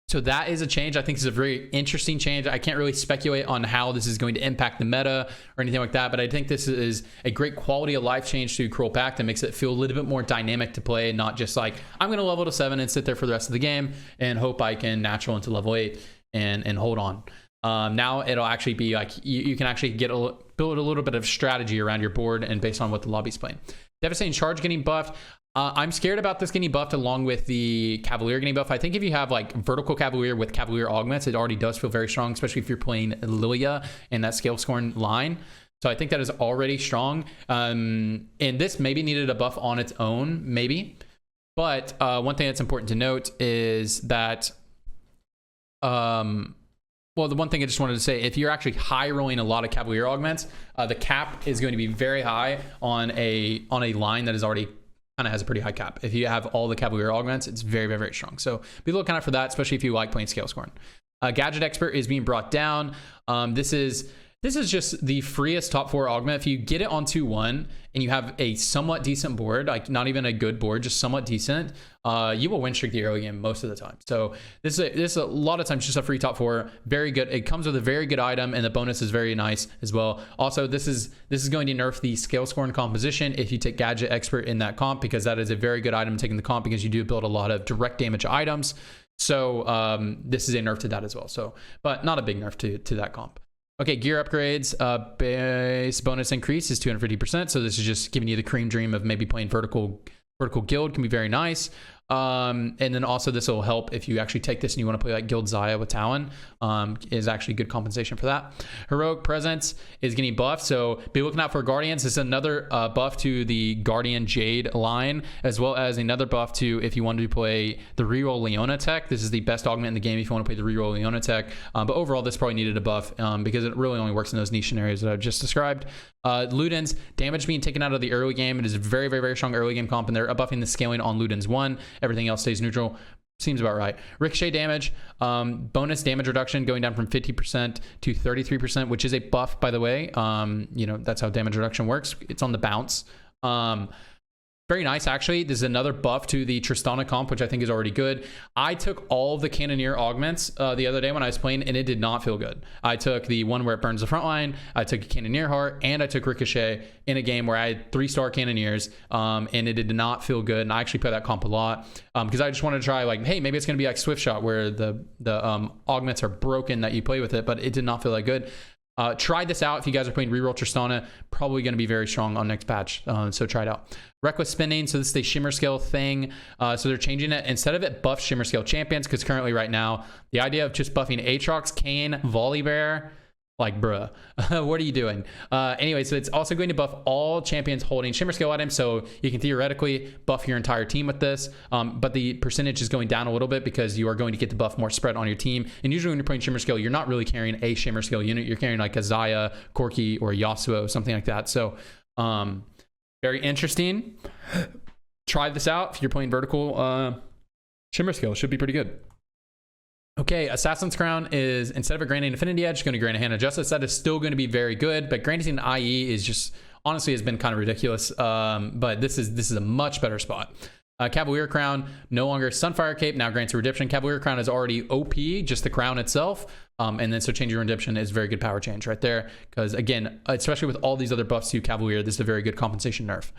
So that is a change. I think it's a very interesting change. I can't really speculate on how this is going to impact the meta or anything like that, but I think this is a great quality of life change to Cruel Pact that makes it feel a little bit more dynamic to play, not just like, I'm going to level to 7 and sit there for the rest of the game and hope I can natural into level 8 and hold on. Now it'll actually be like you can actually build a little bit of strategy around your board and based on what the lobby's playing. Devastating Charge getting buffed. I'm scared about this getting buffed along with the Cavalier getting buffed. I think if you have like vertical Cavalier with Cavalier augments, it already does feel very strong, especially if you're playing Lilia in that scale scoring line. So I think that is already strong. And this maybe needed a buff on its own, maybe. But one thing that's important to note is that, well, the one thing I just wanted to say, if you're actually high rolling a lot of Cavalier augments, the cap is going to be very high on a line that is already kind of has a pretty high cap. If you have all the Cavalier augments, it's very, very, very strong. So be looking out for that, especially if you like playing scale scoring. Gadget Expert is being brought down. This is just the freest top 4 augment. If you get it on 2-1 and you have a somewhat decent board, like not even a good board, just somewhat decent, you will win streak the early game most of the time. So this is a lot of times just a free top 4. Very good. It comes with a very good item, and the bonus is very nice as well. Also, this is going to nerf the scale scoring composition if you take Gadget Expert in that comp, because that is a very good item taking the comp, because you do build a lot of direct damage items. So this is a nerf to that as well. So, but not a big nerf to that comp. Okay, gear upgrades, base bonus increase is 250%. So this is just giving you the cream dream of maybe playing vertical guild, can be very nice. And then also this will help if you actually take this and you want to play like Guild Xayah with Talon, is actually good compensation for that. Heroic Presence is getting buffed, so be looking out for Guardians. This is another buff to the Guardian Jade line, as well as another buff to if you want to play the reroll Leona tech. This is the best augment in the game if you want to play the reroll Leona tech, but overall this probably needed a buff because it really only works in those niche scenarios that I've just described. Ludens, damage being taken out of the early game. It is a very, very, very strong early game comp, and they're buffing the scaling on Ludens 1. Everything else stays neutral. Seems about right. Ricochet damage, bonus damage reduction going down from 50% to 33%, which is a buff, by the way. You know, that's how damage reduction works. It's on the bounce. Very nice, actually. This is another buff to the Tristana comp, which I think is already good. I took all the Cannoneer augments the other day when I was playing, and it did not feel good. I took the one where it burns the front line, I took a Cannoneer Heart, and I took Ricochet in a game where I had 3-star Cannoneers, and it did not feel good. And I actually play that comp a lot because I just wanted to try, like, hey, maybe it's going to be like Swift Shot, where the augments are broken that you play with it, but it did not feel that good. Try this out if you guys are playing reroll Tristana. Probably going to be very strong on next patch, so try it out. Reckless Spinning, so this is a Shimmer Scale thing, so they're changing it. Instead of it buff Shimmer Scale champions, because currently right now the idea of just buffing Aatrox, Kayn, Volibear, like, bruh, what are you doing? Anyway, so it's also going to buff all champions holding Shimmer Scale items, so you can theoretically buff your entire team with this, but the percentage is going down a little bit because you are going to get the buff more spread on your team. And usually when you're playing Shimmer Scale, you're not really carrying a Shimmer Scale unit. You're carrying like a Xayah, Corki, or a Yasuo, something like that. So very interesting. Try this out if you're playing vertical Shimmer Scale. It should be pretty good. Okay, Assassin's Crown is, instead of a granting Affinity Edge, going to grant a Hand of Justice. That is still going to be very good, but granting an IE is just, honestly, has been kind of ridiculous. But this is a much better spot. Cavalier Crown, no longer Sunfire Cape, now grants a Redemption. Cavalier Crown is already OP, just the crown itself. And then so changing Redemption is a very good power change right there. Because again, especially with all these other buffs to Cavalier, this is a very good compensation nerf.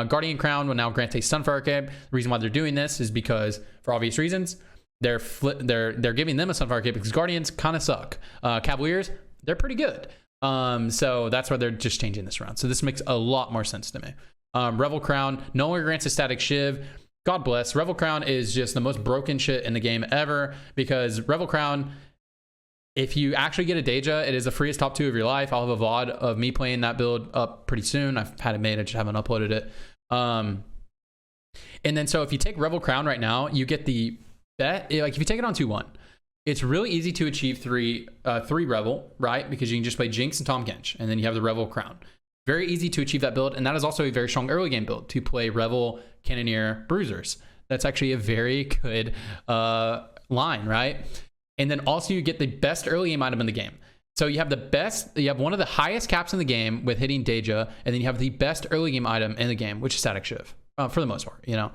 Guardian Crown will now grant a Sunfire Cape. The reason why they're doing this is because, for obvious reasons, they're giving them a Sunfire Cape because Guardians kind of suck. Cavaliers, they're pretty good. So that's why they're just changing this around. So this makes a lot more sense to me. Revel Crown no longer grants a static Shiv. God bless. Revel Crown is just the most broken shit in the game ever, because Revel Crown, if you actually get a Deja, it is the freest top 2 of your life. I'll have a VOD of me playing that build up pretty soon. I've had it made, I just haven't uploaded it. And then so if you take Revel Crown right now, you get the bet, like if you take it on 2-1, it's really easy to achieve 3 Revel, right? Because you can just play Jinx and Tahm Kench, and then you have the Revel Crown. Very easy to achieve that build, and that is also a very strong early game build to play Revel, Cannoneer, Bruisers. That's actually a very good line, right? And then also you get the best early game item in the game. So you have one of the highest caps in the game with hitting Deja, and then you have the best early game item in the game, which is Static Shiv. For the most part, you know.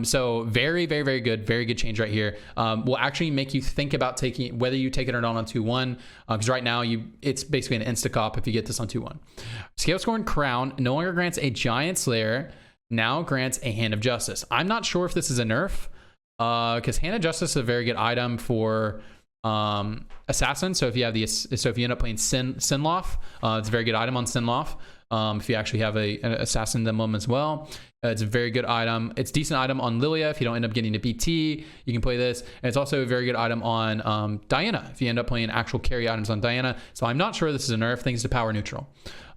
So very, very, very good change right here. Will actually make you think about taking whether you take it or not on 2-1, because right now it's basically an insta-cop if you get this on 2-1. Scale Scoring Crown no longer grants a Giant Slayer, now grants a Hand of Justice. I'm not sure if this is a nerf, because Hand of Justice is a very good item for assassin. So if you have if you end up playing Sinloff, it's a very good item on Sinloff. If you actually have an assassin emblem as well, it's a very good item. It's a decent item on Lilia. If you don't end up getting a BT, you can play this. And it's also a very good item on Diana, if you end up playing actual carry items on Diana. So I'm not sure this is a nerf, thanks to power neutral.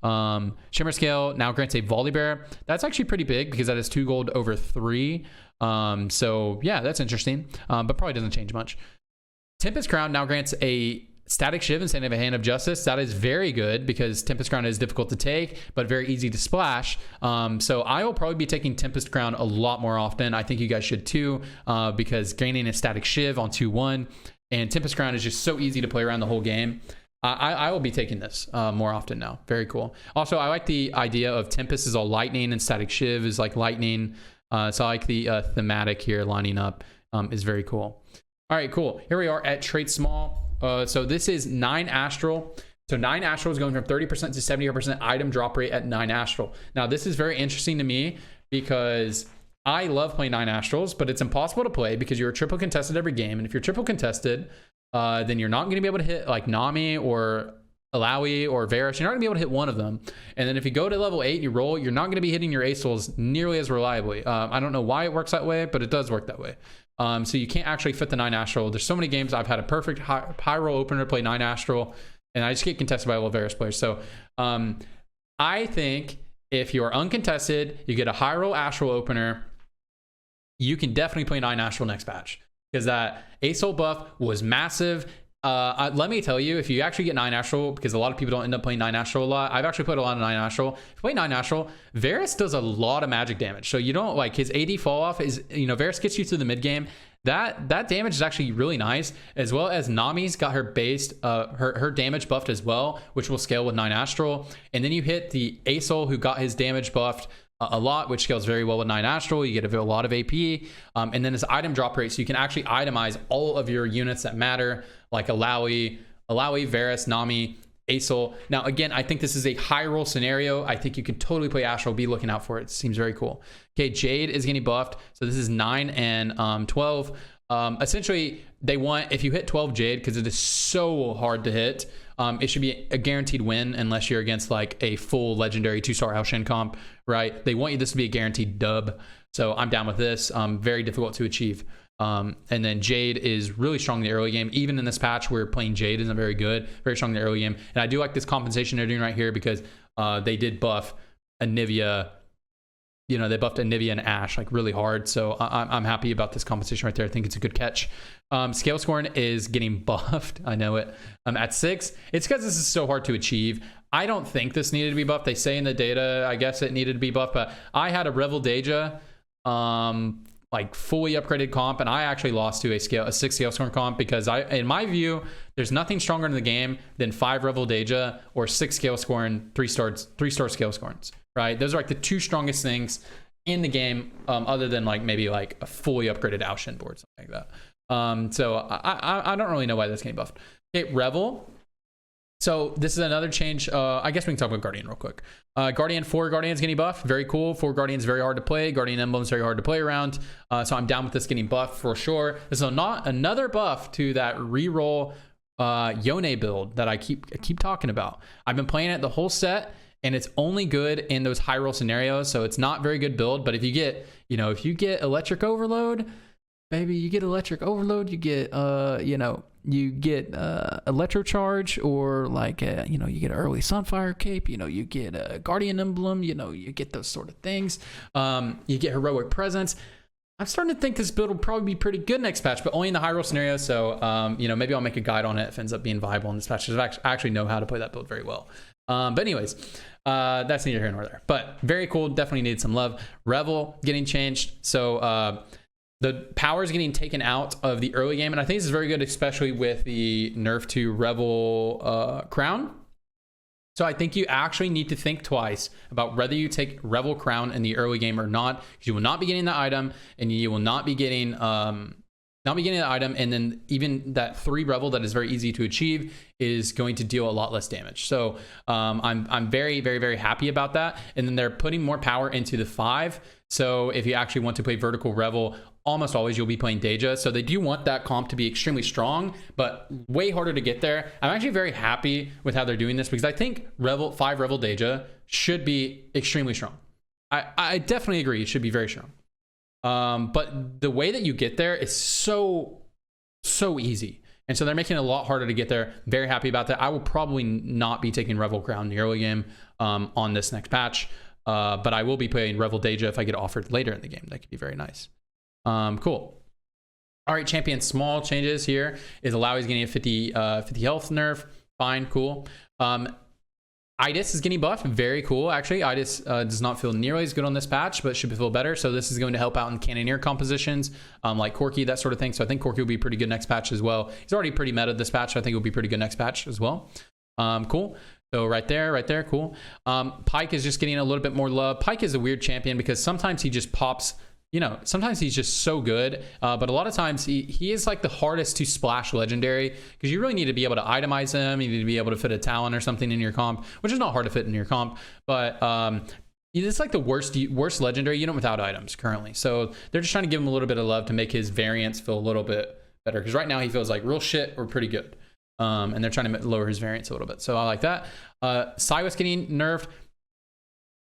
Shimmer Scale now grants a Volibear. That's actually pretty big because that is 2 gold over 3. So yeah, that's interesting, but probably doesn't change much. Tempest Crown now grants a Static Shiv instead of a Hand of Justice. That is very good because Tempest Crown is difficult to take, but very easy to splash. So I will probably be taking Tempest Crown a lot more often. I think you guys should too, because gaining a Static Shiv on 2-1 and Tempest Crown is just so easy to play around the whole game. I will be taking this more often now. Very cool. Also, I like the idea of Tempest is all lightning and Static Shiv is like lightning. So I like the thematic here lining up is very cool. All right, cool. Here we are at Trade Small. So this is 9 Astral. So 9 Astral is going from 30% to 70% item drop rate at 9 Astral. Now this is very interesting to me because I love playing 9 Astrals, but it's impossible to play because you're triple contested every game. And if you're triple contested, then you're not going to be able to hit like Nami or Alawi or Varus. You're not gonna be able to hit one of them. And then if you go to level 8 and you roll, you're not gonna be hitting your ASTRALs nearly as reliably. I don't know why it works that way, but it does work that way. So you can't actually fit the 9 Astral. There's so many games I've had a perfect high roll opener play 9 Astral, and I just get contested by Varus players. So I think if you're uncontested, you get a high roll Astral opener, you can definitely play 9 Astral next patch because that ASTRAL buff was massive. Let me tell you, if you actually get 9 Astral, because a lot of people don't end up playing 9 Astral a lot. I've actually played a lot of 9 Astral. If you play 9 Astral, Varus does a lot of magic damage. So you don't like his AD fall off is, you know, Varus gets you through the mid game. That damage is actually really nice, as well as Nami's got her based, her damage buffed as well, which will scale with 9 Astral. And then you hit the ASTRAL who got his damage buffed a lot, which scales very well with 9 Astral. You get a lot of AP, and then this item drop rate, so you can actually itemize all of your units that matter, like Alawi, Varus, Nami, ASTRAL. Now again, I think this is a high roll scenario. I think you can totally play Astral. Be looking out for it. It seems very cool. Okay, Jade is getting buffed, so this is 9 and 12. Essentially they want, if you hit 12 Jade, because it is so hard to hit, it should be a guaranteed win unless you're against like a full legendary 2-star Hao-Shen comp, right? They want you this to be a guaranteed dub. So I'm down with this. Very difficult to achieve. And then Jade is really strong in the early game. Even in this patch where playing Jade isn't very good, very strong in the early game. And I do like this compensation they're doing right here because they did buff Anivia. You know, they buffed Anivia and Ashe like really hard. So I'm happy about this compensation right there. I think it's a good catch. Scale Scorn is getting buffed. I know it. At 6. It's because this is so hard to achieve. I don't think this needed to be buffed. They say in the data, I guess it needed to be buffed, but I had a Revel Deja, like fully upgraded comp, and I actually lost to a 6 Scale Scorn comp because in my view, there's nothing stronger in the game than 5 Revel Deja or 6 Scale Scorn, 3-star Scale Scorns. Right, those are like the 2 strongest things in the game, other than like maybe like a fully upgraded Hao-Shen board, something like that. So I don't really know why that's getting buffed. Okay, Revel. So this is another change. I guess we can talk about Guardian real quick. Guardian, 4 Guardians getting buffed. Very cool. 4 Guardians, very hard to play. Guardian Emblems, very hard to play around. So I'm down with this getting buffed for sure. This is not another buff to that reroll Yone build that I keep talking about. I've been playing it the whole set, and it's only good in those high roll scenarios. So it's not very good build, but if you get, you know, if you get Electric Overload, baby, you get Electric Overload, you get, you know, you get Electrocharge, or like, you know, you get Early Sunfire Cape, you know, you get a Guardian Emblem, you know, you get those sort of things. You get Heroic Presence. I'm starting to think this build will probably be pretty good next patch, but only in the high roll scenario. So, you know, maybe I'll make a guide on it if it ends up being viable in this patch, because I actually know how to play that build very well. But anyways, that's neither here nor there, but very cool. Definitely need some love. Revel getting changed. So the power is getting taken out of the early game, and I think this is very good, especially with the nerf to Revel crown. So I think you actually need to think twice about whether you take Revel crown in the early game or not, because you will not be getting the item, and you will not be getting the item, and then even that 3 Revel that is very easy to achieve is going to deal a lot less damage. So I'm very, very, very happy about that. And then they're putting more power into the 5. So if you actually want to play vertical Revel, almost always you'll be playing Deja. So they do want that comp to be extremely strong, but way harder to get there. I'm actually very happy with how they're doing this because I think 5 Revel Deja should be extremely strong. I definitely agree. It should be very strong. But the way that you get there is so easy. And so they're making it a lot harder to get there. Very happy about that. I will probably not be taking Revel Crown in the early game on this next patch. But I will be playing Revel Deja if I get offered later in the game. That could be very nice. Cool. All right, champion small changes here is Alawi's getting a 50 health nerf. Fine, cool. Idis is getting buffed. Very cool, actually. Idis does not feel nearly as good on this patch, but should feel better. So this is going to help out in Cannoneer compositions, like Corki, that sort of thing. So I think Corki will be pretty good next patch as well. He's already pretty meta this patch, so I think he'll be pretty good next patch as well. Cool. So right there, cool. Pyke is just getting a little bit more love. Pyke is a weird champion because sometimes he just pops, you know, sometimes he's just so good, but a lot of times he is like the hardest to splash legendary because you really need to be able to itemize him. You need to be able to fit a Talon or something in your comp, which is not hard to fit in your comp, but it's like the worst legendary unit without items currently. So they're just trying to give him a little bit of love to make his variance feel a little bit better because right now he feels like real shit or pretty good. And they're trying to lower his variance a little bit. So I like that. Silas getting nerfed.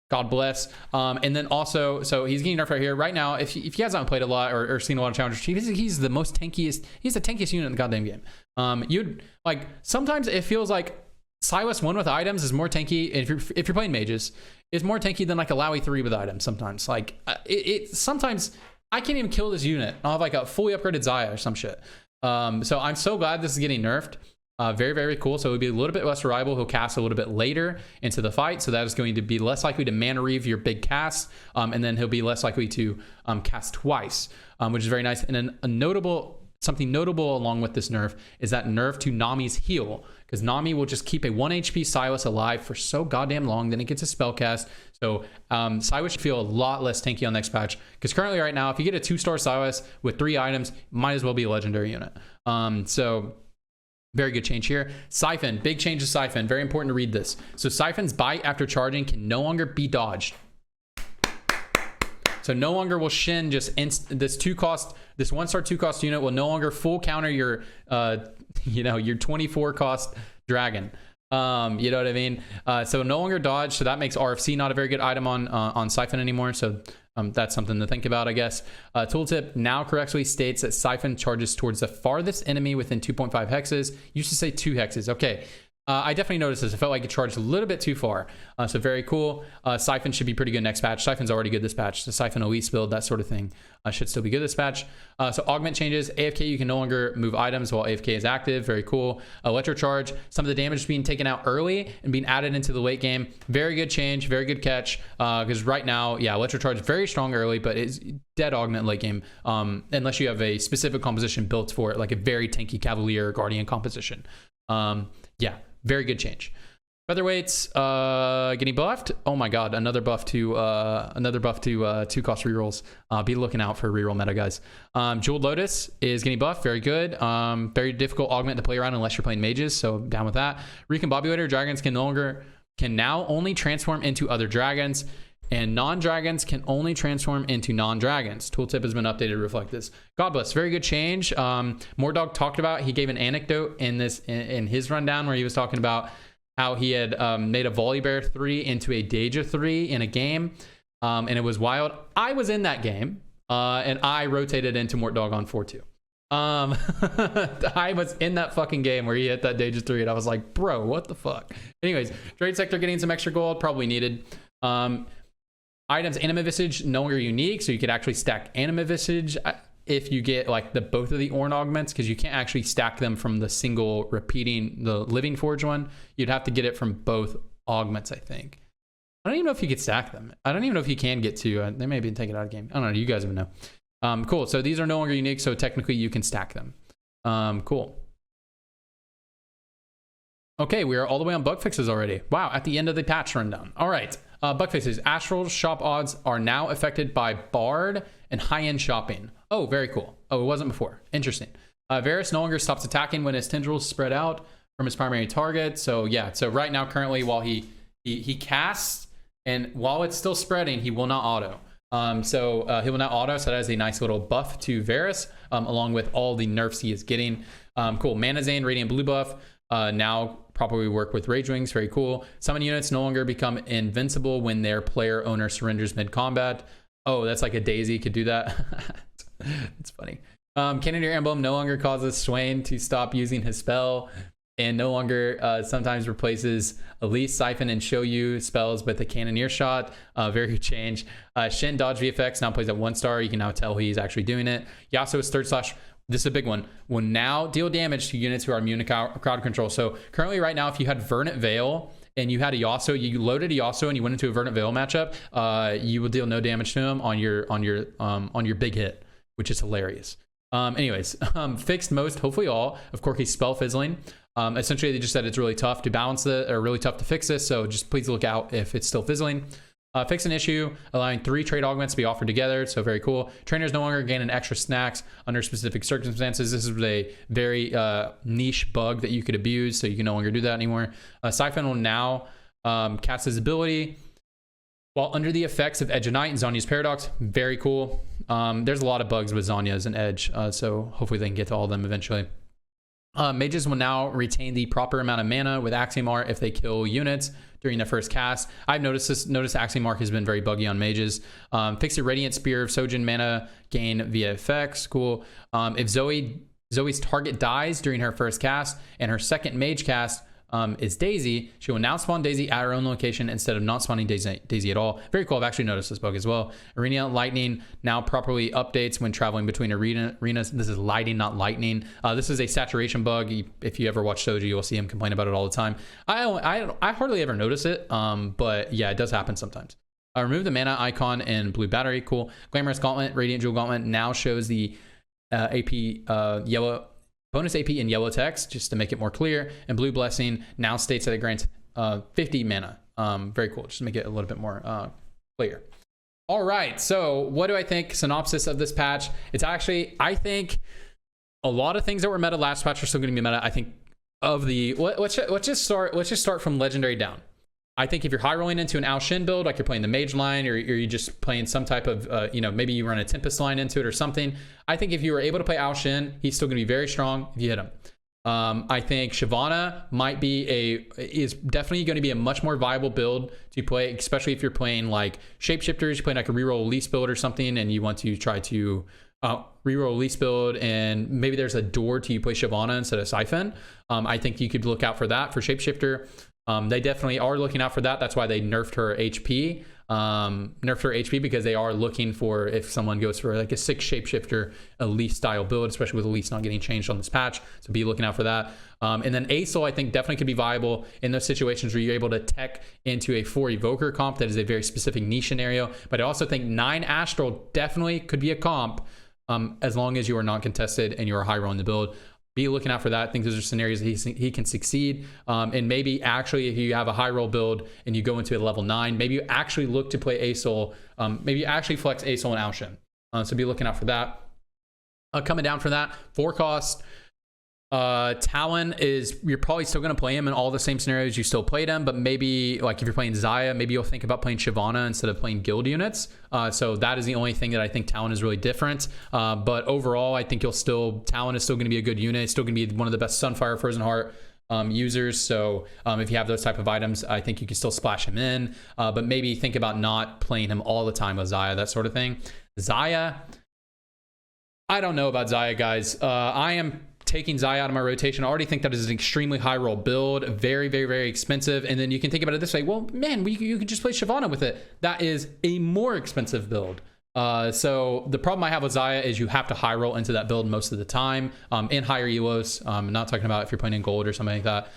God bless. And then also, so he's getting nerfed right here. Right now, if you guys haven't played a lot or seen a lot of challengers, he's the most tankiest. He's the tankiest unit in the goddamn game. You'd like sometimes it feels like Silas 1 with items is more tanky. If you're playing mages, is more tanky than like Alawi 3 with items. Sometimes like sometimes I can't even kill this unit. I'll have like a fully upgraded Xayah or some shit. So I'm so glad this is getting nerfed. Very, very cool. So it would be a little bit less reliable. He'll cast a little bit later into the fight. So that is going to be less likely to mana reave your big cast. And then he'll be less likely to cast twice, which is very nice. And then something notable along with this nerf is that nerf to Nami's heal. Because Nami will just keep a 1 HP Silas alive for so goddamn long, then it gets a spell cast. So Silas should feel a lot less tanky on next patch. Because currently right now, if you get a 2-star Silas with 3 items, might as well be a legendary unit. So very good change here. Siphon, big change to Siphon. Very important to read this. So Siphon's bite after charging can no longer be dodged. So no longer will Shin just this 1-star 2-cost unit will no longer full counter your your 24 cost dragon. You know what I mean? So no longer dodge. So that makes RFC not a very good item on Siphon anymore. So that's something to think about, I guess. Tooltip now correctly states that Siphon charges towards the farthest enemy within 2.5 hexes. Used to say 2 hexes. Okay. I definitely noticed this. I felt like it charged a little bit too far. So very cool. Siphon should be pretty good next patch. Siphon's already good this patch. The Siphon Elise build, that sort of thing, should still be good this patch. So Augment changes. AFK, you can no longer move items while AFK is active. Very cool. Electrocharge, some of the damage is being taken out early and being added into the late game. Very good change. Very good catch. Because right now, yeah, Electrocharge is very strong early, but it's dead Augment late game. Unless you have a specific composition built for it, like a very tanky Cavalier or Guardian composition. Yeah. Very good change. Featherweights getting buffed. Oh my god, another buff to 2-cost rerolls. Be looking out for reroll meta, guys. Jeweled Lotus is getting buffed. Very good. Very difficult augment to play around unless you're playing mages, so down with that. Recombobulator dragons can now only transform into other dragons, and non-dragons can only transform into non-dragons. Tooltip has been updated to reflect this. God bless. Very good change. Mordog talked about, he gave an anecdote in his rundown where he was talking about how he had made a Volibear 3 into a Deja 3 in a game, and it was wild. I was in that game, and I rotated into Mordog on 4-2. I was in that fucking game where he hit that Deja 3, and I was like, bro, what the fuck? Anyways, trade sector getting some extra gold, probably needed. Items, Anima Visage, no longer unique, so you could actually stack Anima Visage if you get like both of the Ornn augments, because you can't actually stack them from the single repeating the Living Forge one. You'd have to get it from both augments, I think. I don't even know if you could stack them. I don't even know if you can get to. They may be taken out of game. I don't know. You guys would know. Cool. So these are no longer unique, so technically you can stack them. Cool. Okay, we are all the way on bug fixes already. Wow, at the end of the patch rundown. All right. Bug fixes. Astral shop odds are now affected by Bard and high-end shopping. Oh, very cool. Oh, it wasn't before. Interesting. Varus no longer stops attacking when his tendrils spread out from his primary target. So yeah, so right now, currently, while he casts and while it's still spreading, he will not auto. So he will now auto, so that is a nice little buff to Varus, along with all the nerfs he is getting. Cool. Mana Zane, Radiant Blue buff. Now properly work with Rage Wings. Very cool. Summon units no longer become invincible when their player owner surrenders mid-combat. Oh, that's like a Daisy could do that. It's funny. Cannoneer Emblem no longer causes Swain to stop using his spell, and no longer sometimes replaces Elise, Siphon, and Show You spells with a Cannoneer shot. Very good change. Shin dodge VFX now plays at 1 star. You can now tell he's actually doing it. Yasuo's third slash, this is a big one, will now deal damage to units who are immune to crowd control. So currently right now, if you had Verdant Veil and you had a Yasuo, you loaded a Yasuo and you went into a Verdant Veil matchup, you will deal no damage to him on your big hit, which is hilarious. Anyways, fixed most, hopefully all, of Corki's spell fizzling. Essentially, they just said it's really tough to balance it, or really tough to fix this, so just please look out if it's still fizzling. Fix an issue, allowing 3 trade augments to be offered together, so very cool. Trainers no longer gain an extra snacks under specific circumstances. This is a very niche bug that you could abuse, so you can no longer do that anymore. Siphon will now cast his ability while under the effects of Edge of Night and Zonya's Paradox. Very cool. There's a lot of bugs with Zonya's and Edge, so hopefully they can get to all of them eventually. Mages will now retain the proper amount of mana with Axiom Art if they kill units during their first cast. I've noticed Axiom Art has been very buggy on mages. Fix the Radiant Spear of Sojin mana gain via effects. Cool. If Zoe's target dies during her first cast and her second mage cast is Daisy, she will now spawn Daisy at her own location instead of not spawning Daisy at all. Very cool. I've actually noticed this bug as well. Arena Lightning now properly updates when traveling between arenas. This is lighting, not lightning. This is a saturation bug. If you ever watch Soji, you'll see him complain about it all the time. I hardly ever notice it, but yeah, it does happen sometimes. Remove the mana icon in blue battery. Cool. Glamorous Gauntlet, Radiant Jewel Gauntlet now shows the AP yellow bonus AP in yellow text, just to make it more clear. And Blue Blessing now states that it grants 50 mana. Very cool, just to make it a little bit more clear. All right, so what do I think? Synopsis of this patch. It's actually, I think a lot of things that were meta last patch are still going to be meta. I think of the, let's just start from Legendary down. I think if you're high rolling into an Ao Shin build, like you're playing the mage line, or you're just playing some type of, maybe you run a Tempest line into it or something. I think if you were able to play Ao Shin, he's still going to be very strong if you hit him. I think Shyvana is definitely going to be a much more viable build to play, especially if you're playing like Shapeshifters, you're playing like a reroll Elise build or something, and you want to try to reroll Elise build, and maybe there's a door to you play Shyvana instead of Siphon. I think you could look out for that for Shapeshifter. They definitely are looking out for that. That's why they nerfed her HP. Because they are looking for if someone goes for like a 6 Shapeshifter Elise style build, especially with Elise not getting changed on this patch. So be looking out for that. And then Asol, I think, definitely could be viable in those situations where you're able to tech into a 4 Evoker comp. That is a very specific niche scenario. But I also think 9 Astral definitely could be a comp as long as you are not contested and you are high rolling the build. Be looking out for that. I think those are scenarios that he can succeed. And maybe actually if you have a high roll build and you go into a level 9, maybe you actually look to play Asol. Maybe you actually flex Asol and Ao Shin. So be looking out for that. Coming down for that, 4 cost. Talon is, you're probably still going to play him in all the same scenarios you still played him, but maybe like if you're playing Xayah, maybe you'll think about playing Shyvana instead of playing guild units. So that is the only thing that I think Talon is really different. But overall, I think Talon is still going to be a good unit. It's still going to be one of the best Sunfire Frozen Heart users. So if you have those type of items, I think you can still splash him in, but maybe think about not playing him all the time with Xayah, that sort of thing. Xayah, I don't know about Xayah, guys. I am taking Xayah out of my rotation. I already think that is an extremely high roll build, very, very, very expensive. And then you can think about it this way. Well, man, you could just play Shyvana with it. That is a more expensive build. So the problem I have with Xayah is you have to high roll into that build most of the time in higher elos. I'm not talking about if you're playing in gold or something like that.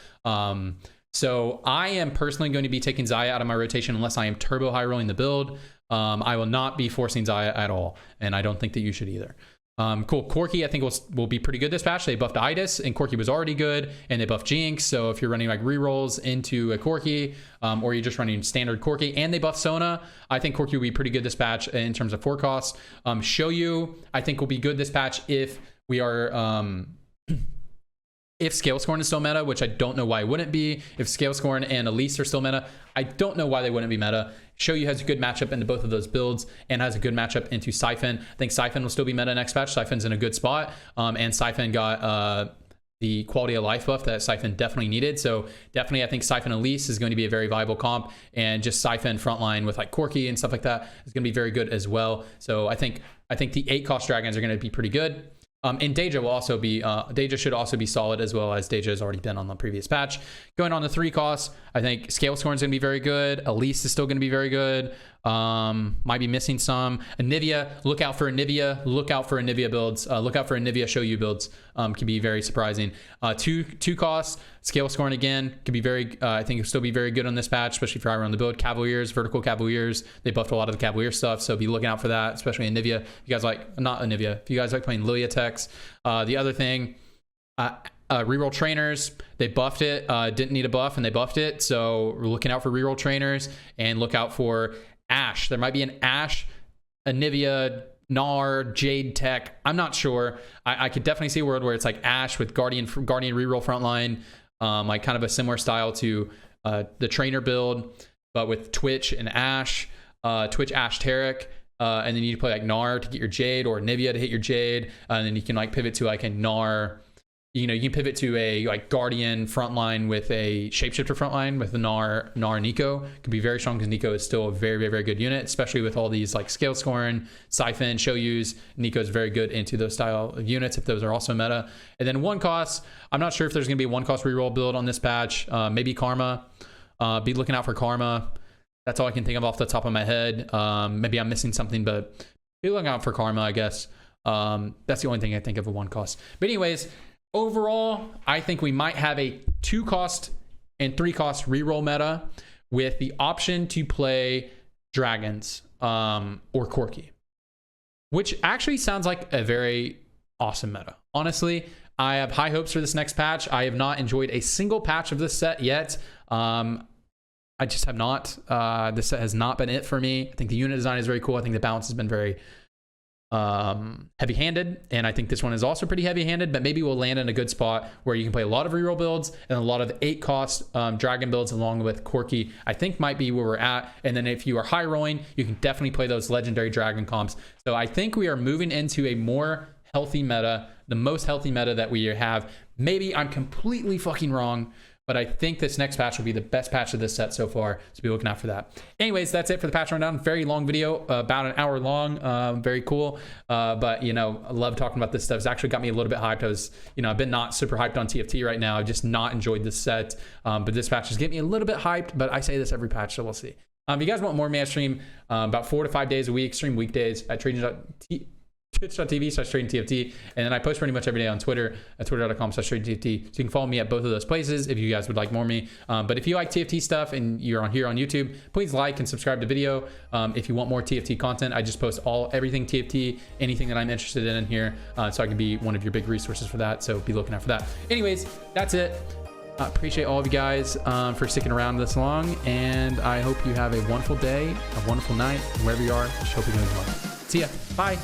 So I am personally going to be taking Xayah out of my rotation unless I am turbo high rolling the build. I will not be forcing Xayah at all. And I don't think that you should either. Cool. Corki, I think will be pretty good this patch. They buffed Idis, and Corki was already good, and they buffed Jinx. So if you're running like rerolls into a Corki, or you're just running standard Corki, and they buffed Sona, I think Corki will be pretty good this patch in terms of 4 costs. Show You, I think will be good this patch if we are if Scale Scorn is still meta, which I don't know why it wouldn't be. If Scale Scorn and Elise are still meta, I don't know why they wouldn't be meta. Shoyu has a good matchup into both of those builds and has a good matchup into Siphon. I think Siphon will still be meta next patch. Siphon's in a good spot. And Siphon got the quality of life buff that Siphon definitely needed. So definitely I think Siphon Elise is going to be a very viable comp, and just Siphon frontline with like Corki and stuff like that is going to be very good as well. So I think the 8 cost dragons are going to be pretty good. And Deja will also be, Deja should also be solid, as well as Deja has already been on the previous patch. Going on the 3 costs, I think Scale Scorn is going to be very good. Elise is still going to be very good. Might be missing some. Anivia, look out for Anivia. Look out for Anivia builds. Look out for Anivia Shoyu builds. Can be very surprising. 2 costs. Scale Scorn again could be very. I think it'll still be very good on this patch, especially for Ira on the build. Cavaliers, vertical Cavaliers. They buffed a lot of the Cavalier stuff, so be looking out for that, especially Anivia. If you guys like, not Anivia. If you guys like playing Lilia techs. The other thing. Reroll trainers, they buffed it, didn't need a buff, and they buffed it, so we're looking out for reroll trainers, and look out for Ashe. There might be an Ashe, Anivia, Nar, Jade tech. I'm not sure. I could definitely see a world where it's like Ashe with Guardian reroll frontline, like kind of a similar style to the trainer build, but with Twitch and Ashe, Twitch, Ashe, Tarek. And then you play like Nar to get your Jade, or Anivia to hit your Jade, and then you can like pivot to like a Nar. You know, you can pivot to a like Guardian frontline with a Shapeshifter frontline with the Nar Nico. Could be very strong because Nico is still a very, very, very good unit, especially with all these like Scale Scorn, Siphon, Shoyus. Nico is very good into those style of units if those are also meta. And then 1 cost, I'm not sure if there's going to be a 1 cost reroll build on this patch. Maybe Karma. Be looking out for Karma. That's all I can think of off the top of my head. Maybe I'm missing something, but be looking out for Karma, I guess. That's the only thing I think of a 1 cost. But anyways, overall, I think we might have a 2 cost and 3 cost reroll meta with the option to play dragons or Corki, which actually sounds like a very awesome meta. Honestly, I have high hopes for this next patch. I have not enjoyed a single patch of this set yet. I just have not. This set has not been it for me. I think the unit design is very cool. I think the balance has been very heavy-handed, and I think this one is also pretty heavy-handed, but maybe we'll land in a good spot where you can play a lot of reroll builds and a lot of 8 cost dragon builds along with Corki. I think might be where we're at. And then if you are high rolling, you can definitely play those legendary dragon comps. So I think we are moving into a more healthy meta, the most healthy meta that we have. Maybe I'm completely fucking wrong, but I think this next patch will be the best patch of this set so far, so be looking out for that. Anyways, that's it for the patch rundown. Very long video, about an hour long. Very cool. But, you know, I love talking about this stuff. It's actually got me a little bit hyped. I was, you know, I've been not super hyped on TFT right now. I've just not enjoyed this set. But this patch is getting me a little bit hyped, but I say this every patch, so we'll see. If you guys want more of me, I stream about 4 to 5 days a week, stream weekdays at twitch.tv/tradingTFT, and then I post pretty much every day on Twitter at twitter.com/tradingTFT. So you can follow me at both of those places if you guys would like more of me. But if you like TFT stuff and you're on here on YouTube, please like and subscribe to the video. If you want more TFT content, I just post everything TFT, anything that I'm interested in here, so I can be one of your big resources for that. So be looking out for that. Anyways, that's it. I appreciate all of you guys for sticking around this long, and I hope you have a wonderful day, a wonderful night, wherever you are. Just hope you're doing well. See ya. Bye.